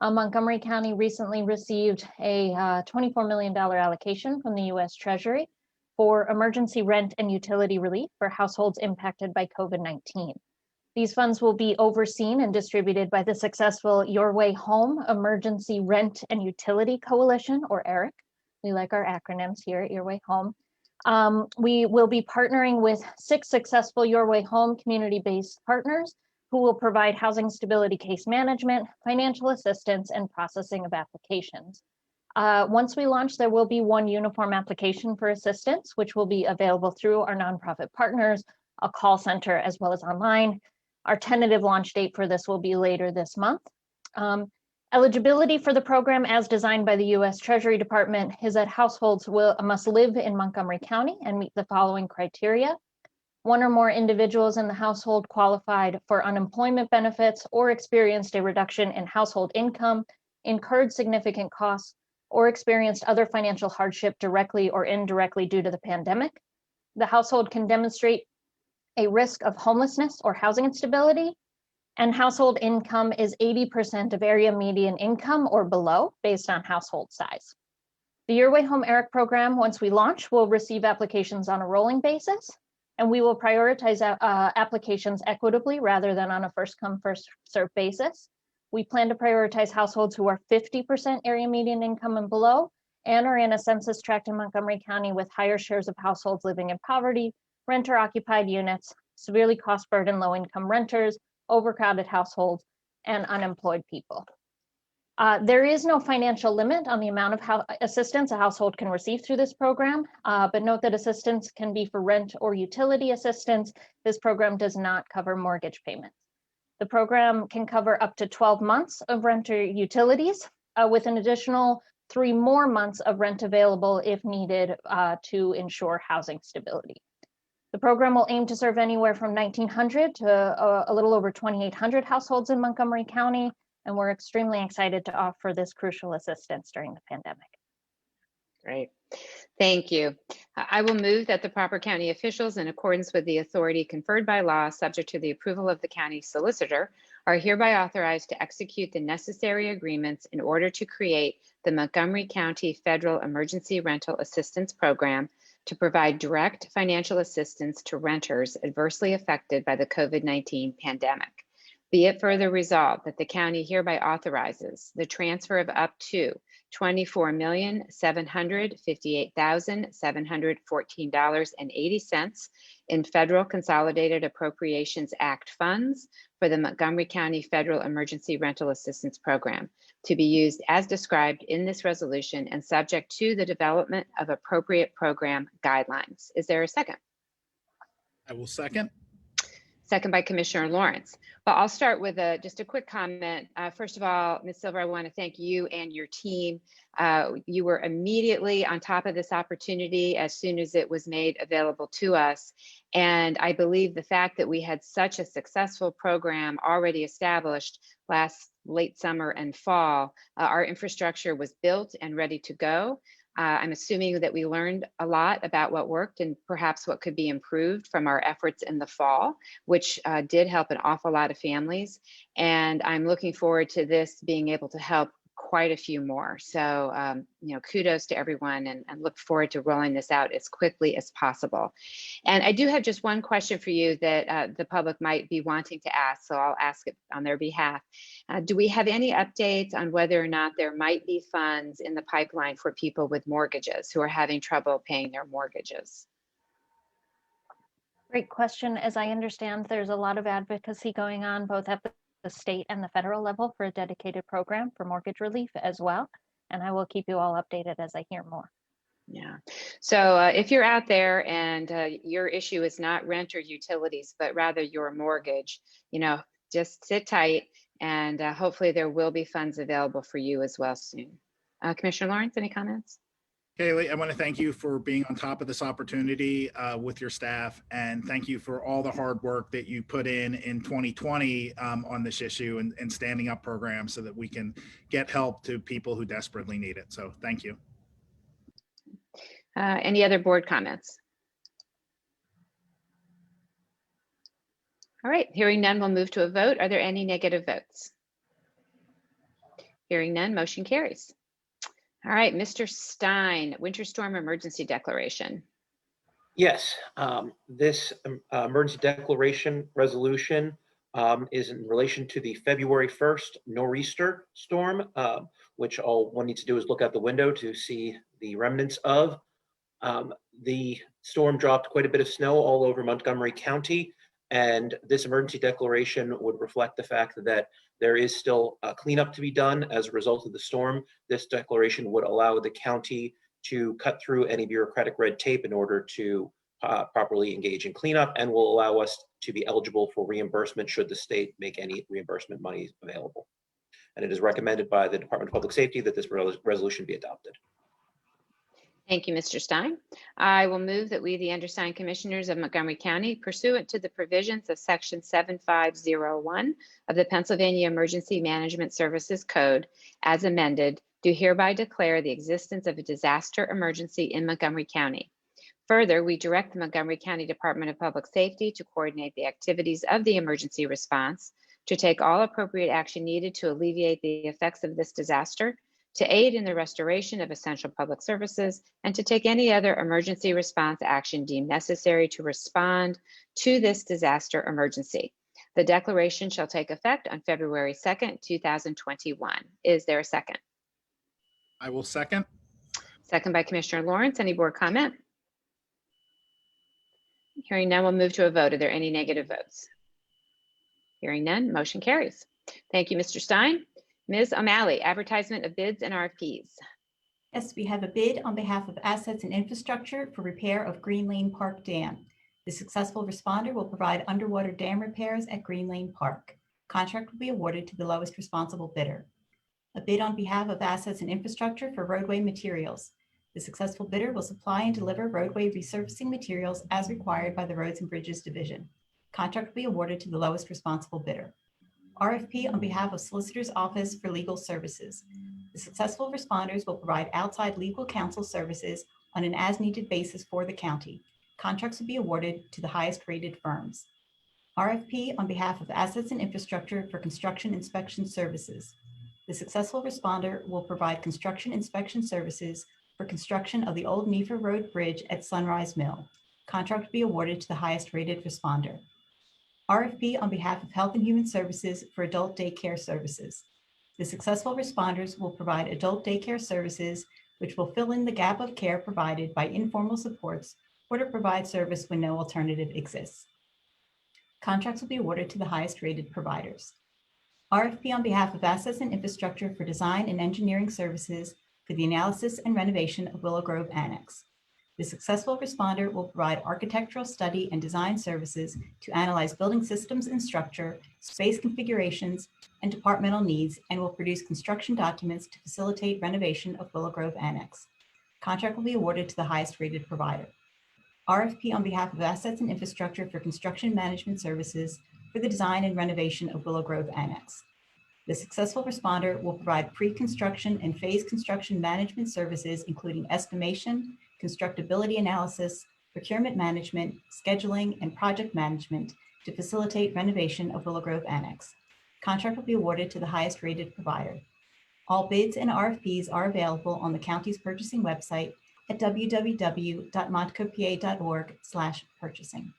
Montgomery County recently received a $24 million allocation from the U.S. Treasury for emergency rent and utility relief for households impacted by COVID-19. These funds will be overseen and distributed by the successful Your Way Home Emergency Rent and Utility Coalition, or ERIC. We like our acronyms here at Your Way Home. We will be partnering with 6 successful Your Way Home community-based partners who will provide housing stability case management, financial assistance, and processing of applications. Once we launch, there will be one uniform application for assistance, which will be available through our nonprofit partners, a call center, as well as online. Our tentative launch date for this will be later this month. Eligibility for the program as designed by the U.S. Treasury Department is that households must live in Montgomery County and meet the following criteria. 1 or more individuals in the household qualified for unemployment benefits or experienced a reduction in household income, incurred significant costs, or experienced other financial hardship directly or indirectly due to the pandemic. The household can demonstrate a risk of homelessness or housing instability, and household income is 80% of area median income or below based on household size. The Your Way Home ERIC program, once we launch, will receive applications on a rolling basis, and we will prioritize applications equitably rather than on a first come, first served basis. We plan to prioritize households who are 50% area median income and below, and are in a census tract in Montgomery County with higher shares of households living in poverty, renter occupied units, severely cost burdened low income renters, overcrowded households, and unemployed people. There is no financial limit on the amount of assistance a household can receive through this program, but note that assistance can be for rent or utility assistance. This program does not cover mortgage payments. The program can cover up to 12 months of rent or utilities, with an additional 3 more months of rent available if needed to ensure housing stability. The program will aim to serve anywhere from 1,900 to a little over 2,800 households in Montgomery County, and we're extremely excited to offer this crucial assistance during the pandemic. Great. Thank you. I will move that the proper county officials, in accordance with the authority conferred by law, subject to the approval of the county solicitor, are hereby authorized to execute the necessary agreements in order to create the Montgomery County Federal Emergency Rental Assistance Program to provide direct financial assistance to renters adversely affected by the COVID-19 pandemic. Be it further resolved that the county hereby authorizes the transfer of up to $24,758,714.80 in Federal Consolidated Appropriations Act funds for the Montgomery County Federal Emergency Rental Assistance Program to be used as described in this resolution and subject to the development of appropriate program guidelines. Is there a second? I will second. Second by Commissioner Lawrence. Well, I'll start with just a quick comment. First of all, Ms. Silver, I want to thank you and your team. You were immediately on top of this opportunity as soon as it was made available to us. And I believe the fact that we had such a successful program already established late summer and fall, our infrastructure was built and ready to go. I'm assuming that we learned a lot about what worked and perhaps what could be improved from our efforts in the fall, which did help an awful lot of families. And I'm looking forward to this being able to help quite a few more. So, kudos to everyone and look forward to rolling this out as quickly as possible. And I do have just one question for you that the public might be wanting to ask, so I'll ask it on their behalf. Do we have any updates on whether or not there might be funds in the pipeline for people with mortgages who are having trouble paying their mortgages? Great question. As I understand, there's a lot of advocacy going on both at the state and the federal level for a dedicated program for mortgage relief as well. And I will keep you all updated as I hear more. Yeah. So if you're out there and your issue is not rent or utilities, but rather your mortgage, just sit tight and hopefully there will be funds available for you as well soon. Commissioner Lawrence, any comments? Kaylee, I want to thank you for being on top of this opportunity with your staff, and thank you for all the hard work that you put in 2020 on this issue and standing up programs so that we can get help to people who desperately need it. So thank you. Any other board comments? All right, hearing none, we'll move to a vote. Are there any negative votes? Hearing none, motion carries. All right, Mr. Stein, winter storm emergency declaration. Yes, this emergency declaration resolution is in relation to the February 1st nor'easter storm, which all one needs to do is look out the window to see the remnants of. The storm dropped quite a bit of snow all over Montgomery County, and this emergency declaration would reflect the fact that there is still cleanup to be done as a result of the storm. This declaration would allow the county to cut through any bureaucratic red tape in order to properly engage in cleanup, and will allow us to be eligible for reimbursement should the state make any reimbursement money available. And it is recommended by the Department of Public Safety that this resolution be adopted. Thank you, Mr. Stein. I will move that we, the undersigned commissioners of Montgomery County, pursuant to the provisions of Section 7501 of the Pennsylvania Emergency Management Services Code, as amended, do hereby declare the existence of a disaster emergency in Montgomery County. Further, we direct the Montgomery County Department of Public Safety to coordinate the activities of the emergency response, to take all appropriate action needed to alleviate the effects of this disaster, to aid in the restoration of essential public services, and to take any other emergency response action deemed necessary to respond to this disaster emergency. The declaration shall take effect on February 2nd, 2021. Is there a second? I will second. Second by Commissioner Lawrence. Any board comment? Hearing none, we'll move to a vote. Are there any negative votes? Hearing none, motion carries. Thank you, Mr. Stein. Ms. O'Malley, advertisement of bids and RFPs. Yes, we have a bid on behalf of Assets and Infrastructure for repair of Green Lane Park Dam. The successful responder will provide underwater dam repairs at Green Lane Park. Contract will be awarded to the lowest responsible bidder. A bid on behalf of Assets and Infrastructure for roadway materials. The successful bidder will supply and deliver roadway resurfacing materials as required by the Roads and Bridges Division. Contract will be awarded to the lowest responsible bidder. RFP on behalf of Solicitor's Office for Legal Services. The successful responders will provide outside legal counsel services on an as-needed basis for the county. Contracts will be awarded to the highest rated firms. RFP on behalf of Assets and Infrastructure for construction inspection services. The successful responder will provide construction inspection services for construction of the Old Nefer Road Bridge at Sunrise Mill. Contract will be awarded to the highest rated responder. RFP on behalf of Health and Human Services for adult daycare services. The successful responders will provide adult daycare services, which will fill in the gap of care provided by informal supports or to provide service when no alternative exists. Contracts will be awarded to the highest rated providers. RFP on behalf of Assets and Infrastructure for design and engineering services for the analysis and renovation of Willow Grove Annex. The successful responder will provide architectural study and design services to analyze building systems and structure, space configurations, and departmental needs, and will produce construction documents to facilitate renovation of Willow Grove Annex. Contract will be awarded to the highest rated provider. RFP on behalf of Assets and Infrastructure for construction management services for the design and renovation of Willow Grove Annex. The successful responder will provide pre-construction and phase construction management services, including estimation, constructability analysis, procurement management, scheduling, and project management to facilitate renovation of Willow Grove Annex. Contract will be awarded to the highest rated provider. All bids and RFPs are available on the county's purchasing website at www.montcopa.org/purchasing.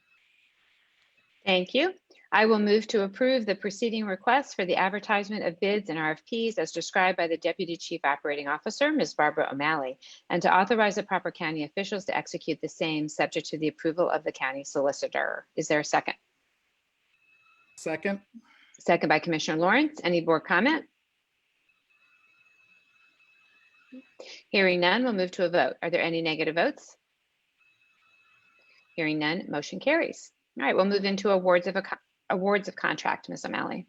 Thank you. I will move to approve the preceding requests for the advertisement of bids and RFPs as described by the Deputy Chief Operating Officer, Ms. Barbara O'Malley, and to authorize the proper county officials to execute the same subject to the approval of the county solicitor. Is there a second? Second. Second by Commissioner Lawrence. Any board comment? Hearing none, we'll move to a vote. Are there any negative votes? Hearing none, motion carries. All right, we'll move into awards of contract, Ms. O'Malley.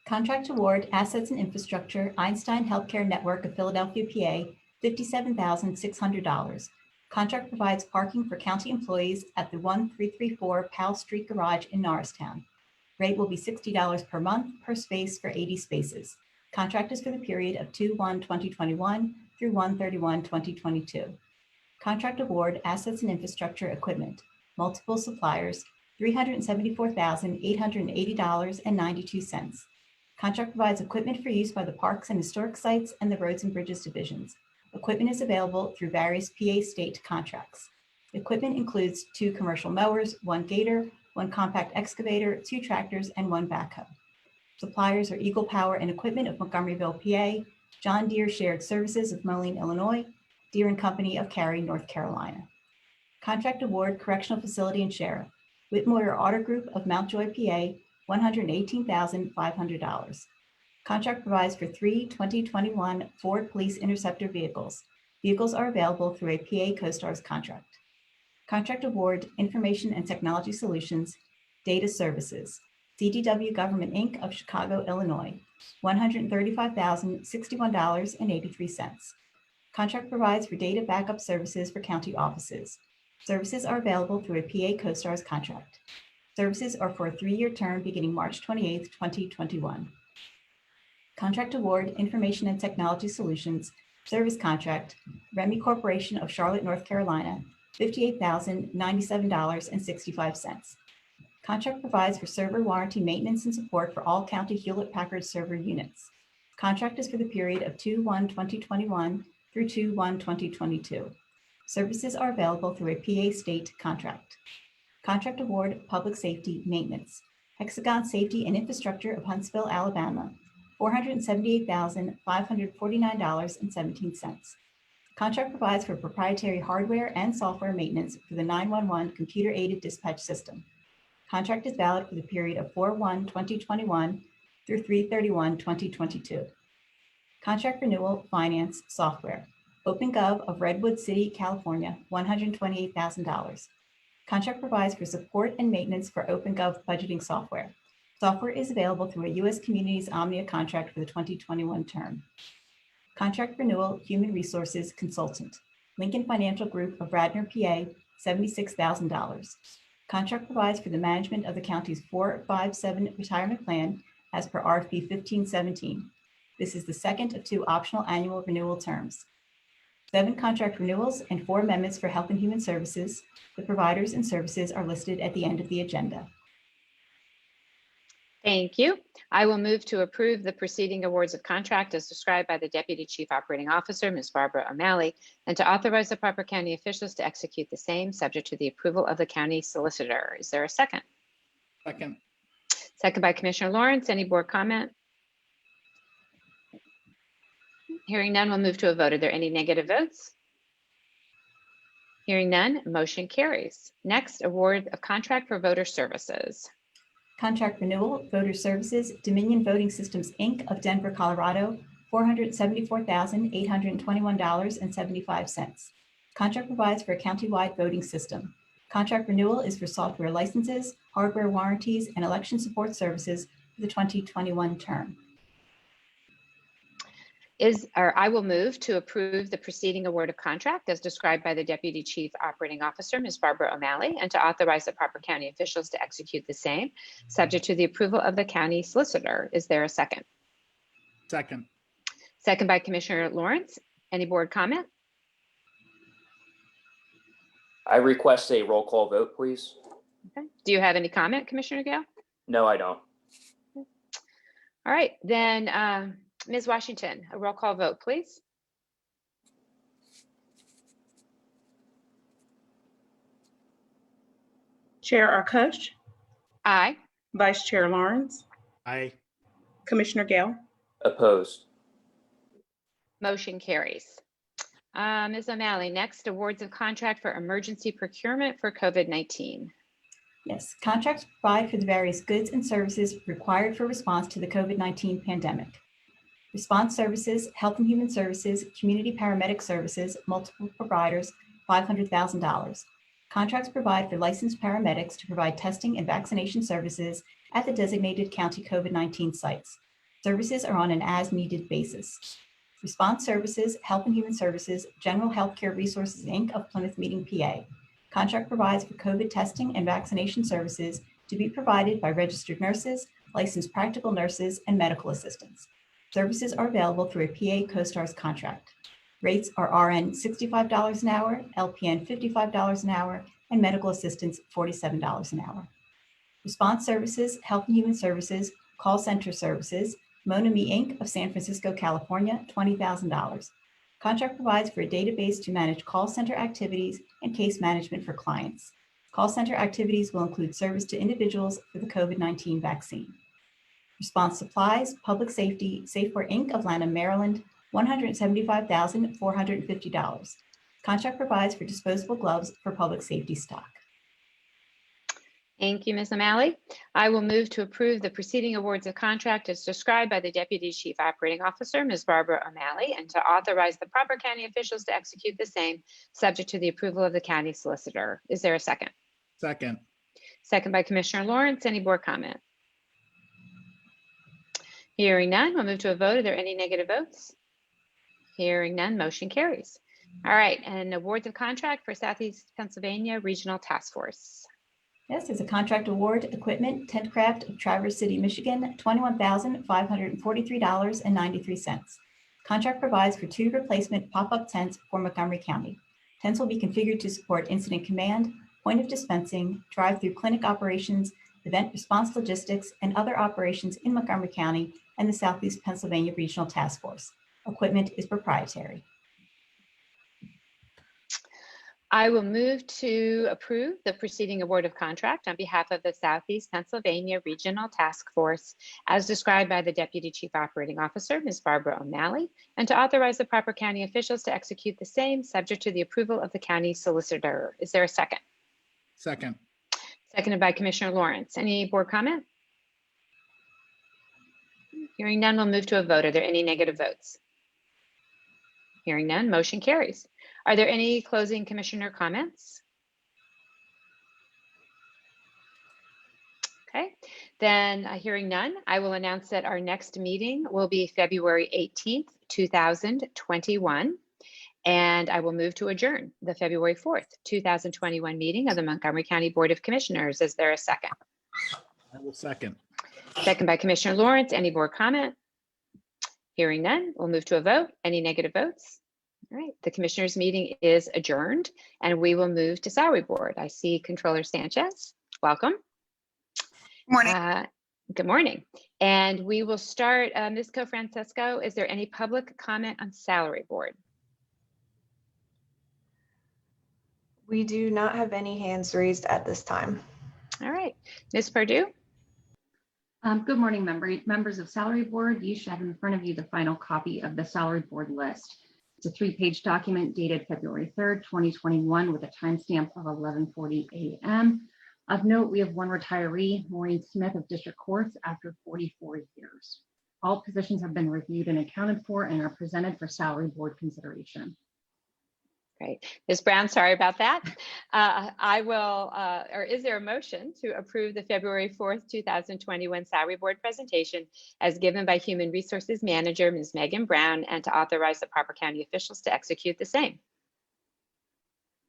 Contract award, Assets and Infrastructure, Einstein Healthcare Network of Philadelphia, PA, $57,600. Contract provides parking for county employees at the 1334 Powell Street Garage in Norristown. Rate will be $60 per month per space for 80 spaces. Contract is for the period of 2/1/2021 through 1/31/2022. Contract award, Assets and Infrastructure Equipment, multiple suppliers, $374,880.92. Contract provides equipment for use by the Parks and Historic Sites and the Roads and Bridges Divisions. Equipment is available through various PA state contracts. Equipment includes 2 commercial mowers, 1 gator, 1 compact excavator, 2 tractors, and 1 backhoe. Suppliers are Eagle Power and Equipment of Montgomeryville, PA, John Deere Shared Services of Moline, Illinois, Deere and Company of Cary, North Carolina. Contract award, Correctional Facility and Sheriff, Whitmore Auto Group of Mountjoy, PA, $118,500. Contract provides for 3 2021 Ford Police Interceptor vehicles. Vehicles are available through a PA CoStars contract. Contract award, Information and Technology Solutions, Data Services, CDW Government Inc. of Chicago, Illinois, $135,061.83. Contract provides for data backup services for county offices. Services are available through a PA CoStars contract. Services are for a 3-year term beginning March 28, 2021. Contract award, Information and Technology Solutions, Service Contract, Remy Corporation of Charlotte, North Carolina, $58,097.65. Contract provides for server warranty maintenance and support for all county Hewlett-Packard server units. Contract is for the period of 2/1/2021 through 2/1/2022. Services are available through a PA state contract. Contract award, Public Safety Maintenance, Hexagon Safety and Infrastructure of Huntsville, Alabama, $478,549.17. Contract provides for proprietary hardware and software maintenance for the 911 computer-aided dispatch system. Contract is valid for the period of 4/1/2021 through 3/31/2022. Contract renewal, Finance Software, OpenGov of Redwood City, California, $128,000. Contract provides for support and maintenance for OpenGov budgeting software. Software is available through a U.S. Communities Omnia contract for the 2021 term. Contract renewal, Human Resources Consultant, Lincoln Financial Group of Radnor, PA, $76,000. Contract provides for the management of the county's 457 retirement plan as per RFP 1517. This is the second of 2 optional annual renewal terms. 7 contract renewals and 4 amendments for Health and Human Services. The providers and services are listed at the end of the agenda. Thank you. I will move to approve the preceding awards of contract as described by the Deputy Chief Operating Officer, Ms. Barbara O'Malley, and to authorize the proper county officials to execute the same, subject to the approval of the county solicitor. Is there a second? Second. Second by Commissioner Lawrence. Any board comment? Hearing none, we'll move to a vote. Are there any negative votes? Hearing none, motion carries. Next, award of contract for voter services. Contract renewal, Voter Services, Dominion Voting Systems, Inc. of Denver, Colorado, $474,821.75. Contract provides for a countywide voting system. Contract renewal is for software licenses, hardware warranties, and election support services for the 2021 term. I will move to approve the preceding award of contract as described by the Deputy Chief Operating Officer, Ms. Barbara O'Malley, and to authorize the proper county officials to execute the same, subject to the approval of the county solicitor. Is there a second? Second. Second by Commissioner Lawrence. Any board comment? I request a roll call vote, please. Okay. Do you have any comment, Commissioner Gale? No, I don't. All right, then Ms. Washington, a roll call vote, please. Chair Arkoosh. Aye. Vice Chair Lawrence. Aye. Commissioner Gale. Opposed. Motion carries. Ms. O'Malley, next, awards of contract for emergency procurement for COVID-19. Yes, contracts provide for the various goods and services required for response to the COVID-19 pandemic. Response services, Health and Human Services, Community Paramedic Services, multiple providers, $500,000. Contracts provide for licensed paramedics to provide testing and vaccination services at the designated county COVID-19 sites. Services are on an as-needed basis. Response services, Health and Human Services, General Healthcare Resources, Inc. of Plymouth Meeting, PA. Contract provides for COVID testing and vaccination services to be provided by registered nurses, licensed practical nurses, and medical assistants. Services are available through a PA CoStars contract. Rates are RN $65 an hour, LPN $55 an hour, and medical assistants $47 an hour. Response Services, Health and Human Services, Call Center Services, Monami Inc. of San Francisco, California, $20,000. Contract provides for a database to manage call center activities and case management for clients. Call center activities will include service to individuals for the COVID-19 vaccine. Response Supplies, Public Safety, Safeware Inc. of Lanham, Maryland, $175,450. Contract provides for disposable gloves for public safety stock. Thank you, Ms. O'Malley. I will move to approve the preceding awards of contract as described by the Deputy Chief Operating Officer, Ms. Barbara O'Malley, and to authorize the proper county officials to execute the same, subject to the approval of the county solicitor. Is there a second? Second. Second by Commissioner Lawrence. Any board comment? Hearing none, we'll move to a vote. Are there any negative votes? Hearing none, motion carries. All right, and awards of contract for Southeast Pennsylvania Regional Task Force. Yes, there's a contract award, equipment, Tentcraft of Traverse City, Michigan, $21,543.93. Contract provides for 2 replacement pop-up tents for Montgomery County. Tents will be configured to support incident command, point of dispensing, drive-through clinic operations, event response logistics, and other operations in Montgomery County and the Southeast Pennsylvania Regional Task Force. Equipment is proprietary. I will move to approve the preceding award of contract on behalf of the Southeast Pennsylvania Regional Task Force as described by the Deputy Chief Operating Officer, Ms. Barbara O'Malley, and to authorize the proper county officials to execute the same subject to the approval of the county solicitor. Is there a second? Second. Seconded by Commissioner Lawrence. Any board comment? Hearing none, we'll move to a vote. Are there any negative votes? Hearing none, motion carries. Are there any closing commissioner comments? Okay, then hearing none, I will announce that our next meeting will be February 18th, 2021. And I will move to adjourn the February 4th, 2021 meeting of the Montgomery County Board of Commissioners. Is there a second? I will second. Second by Commissioner Lawrence. Any board comment? Hearing none, we'll move to a vote. Any negative votes? All right, the commissioners meeting is adjourned and we will move to salary board. I see Controller Sanchez. Welcome. Morning. Good morning. And we will start, Ms. Cofrancesco, is there any public comment on salary board? We do not have any hands raised at this time. All right, Ms. Perdue. Good morning, members of Salary Board. You should have in front of you the final copy of the Salary Board list. It's a 3-page document dated February 3rd, 2021 with a timestamp of 11:40 a.m. Of note, we have one retiree, Maureen Smith of District Courts after 44 years. All positions have been reviewed and accounted for and are presented for Salary Board consideration. Great. Ms. Brown, sorry about that. I will, or is there a motion to approve the February 4th, 2021 Salary Board presentation as given by Human Resources Manager, Ms. Megan Brown, and to authorize the proper county officials to execute the same?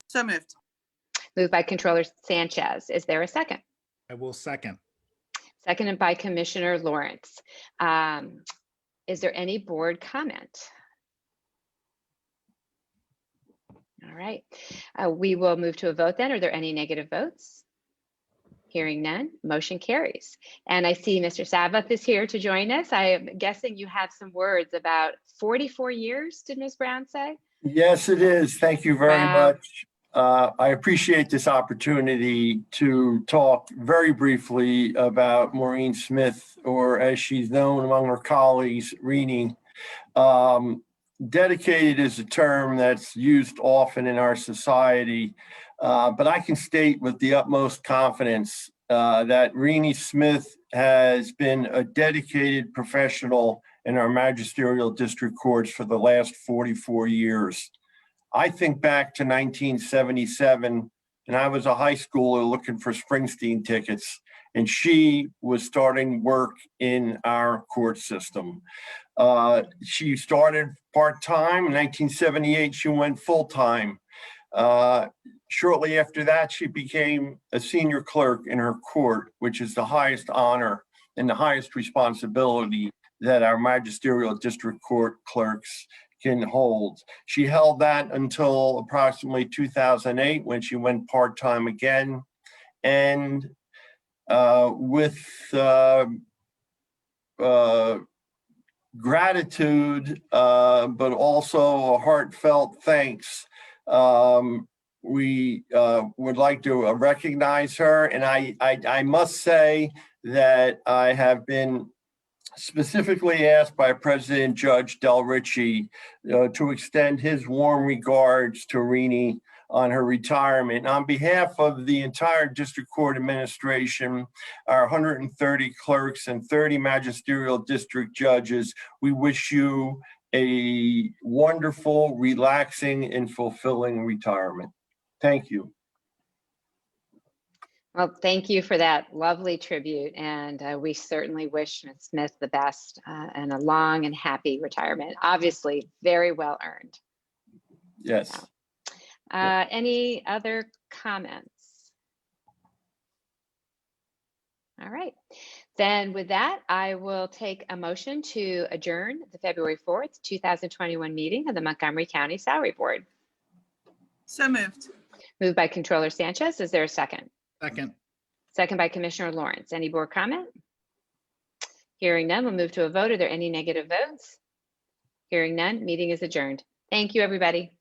So moved. Moved by Controller Sanchez. Is there a second? I will second. Seconded by Commissioner Lawrence. Is there any board comment? All right, we will move to a vote then. Are there any negative votes? Hearing none, motion carries. And I see Mr. Savath is here to join us. I am guessing you have some words about 44 years, did Ms. Brown say? Yes, it is. Thank you very much. I appreciate this opportunity to talk very briefly about Maureen Smith, or as she's known among her colleagues, Reenie. Dedicated is a term that's used often in our society, but I can state with the utmost confidence that Reenie Smith has been a dedicated professional in our magisterial district courts for the last 44 years. I think back to 1977, and I was a high schooler looking for Springsteen tickets, and she was starting work in our court system. She started part-time. In 1978, she went full-time. Shortly after that, she became a senior clerk in her court, which is the highest honor and the highest responsibility that our magisterial district court clerks can hold. She held that until approximately 2008 when she went part-time again. And with gratitude, but also a heartfelt thanks. We would like to recognize her, and I must say that I have been specifically asked by President Judge Del Ricci to extend his warm regards to Rini on her retirement. On behalf of the entire district court administration, our 130 clerks and 30 magisterial district judges, we wish you a wonderful, relaxing, and fulfilling retirement. Thank you. Well, thank you for that lovely tribute. And we certainly wish Ms. Smith the best and a long and happy retirement. Obviously, very well earned. Yes. Any other comments? All right. Then with that, I will take a motion to adjourn the February 4th, 2021 meeting of the Montgomery County Salary Board. So moved. Moved by Controller Sanchez. Is there a second? Second. Second by Commissioner Lawrence. Any board comment? Hearing none, we'll move to a vote. Are there any negative votes? Hearing none, meeting is adjourned. Thank you, everybody.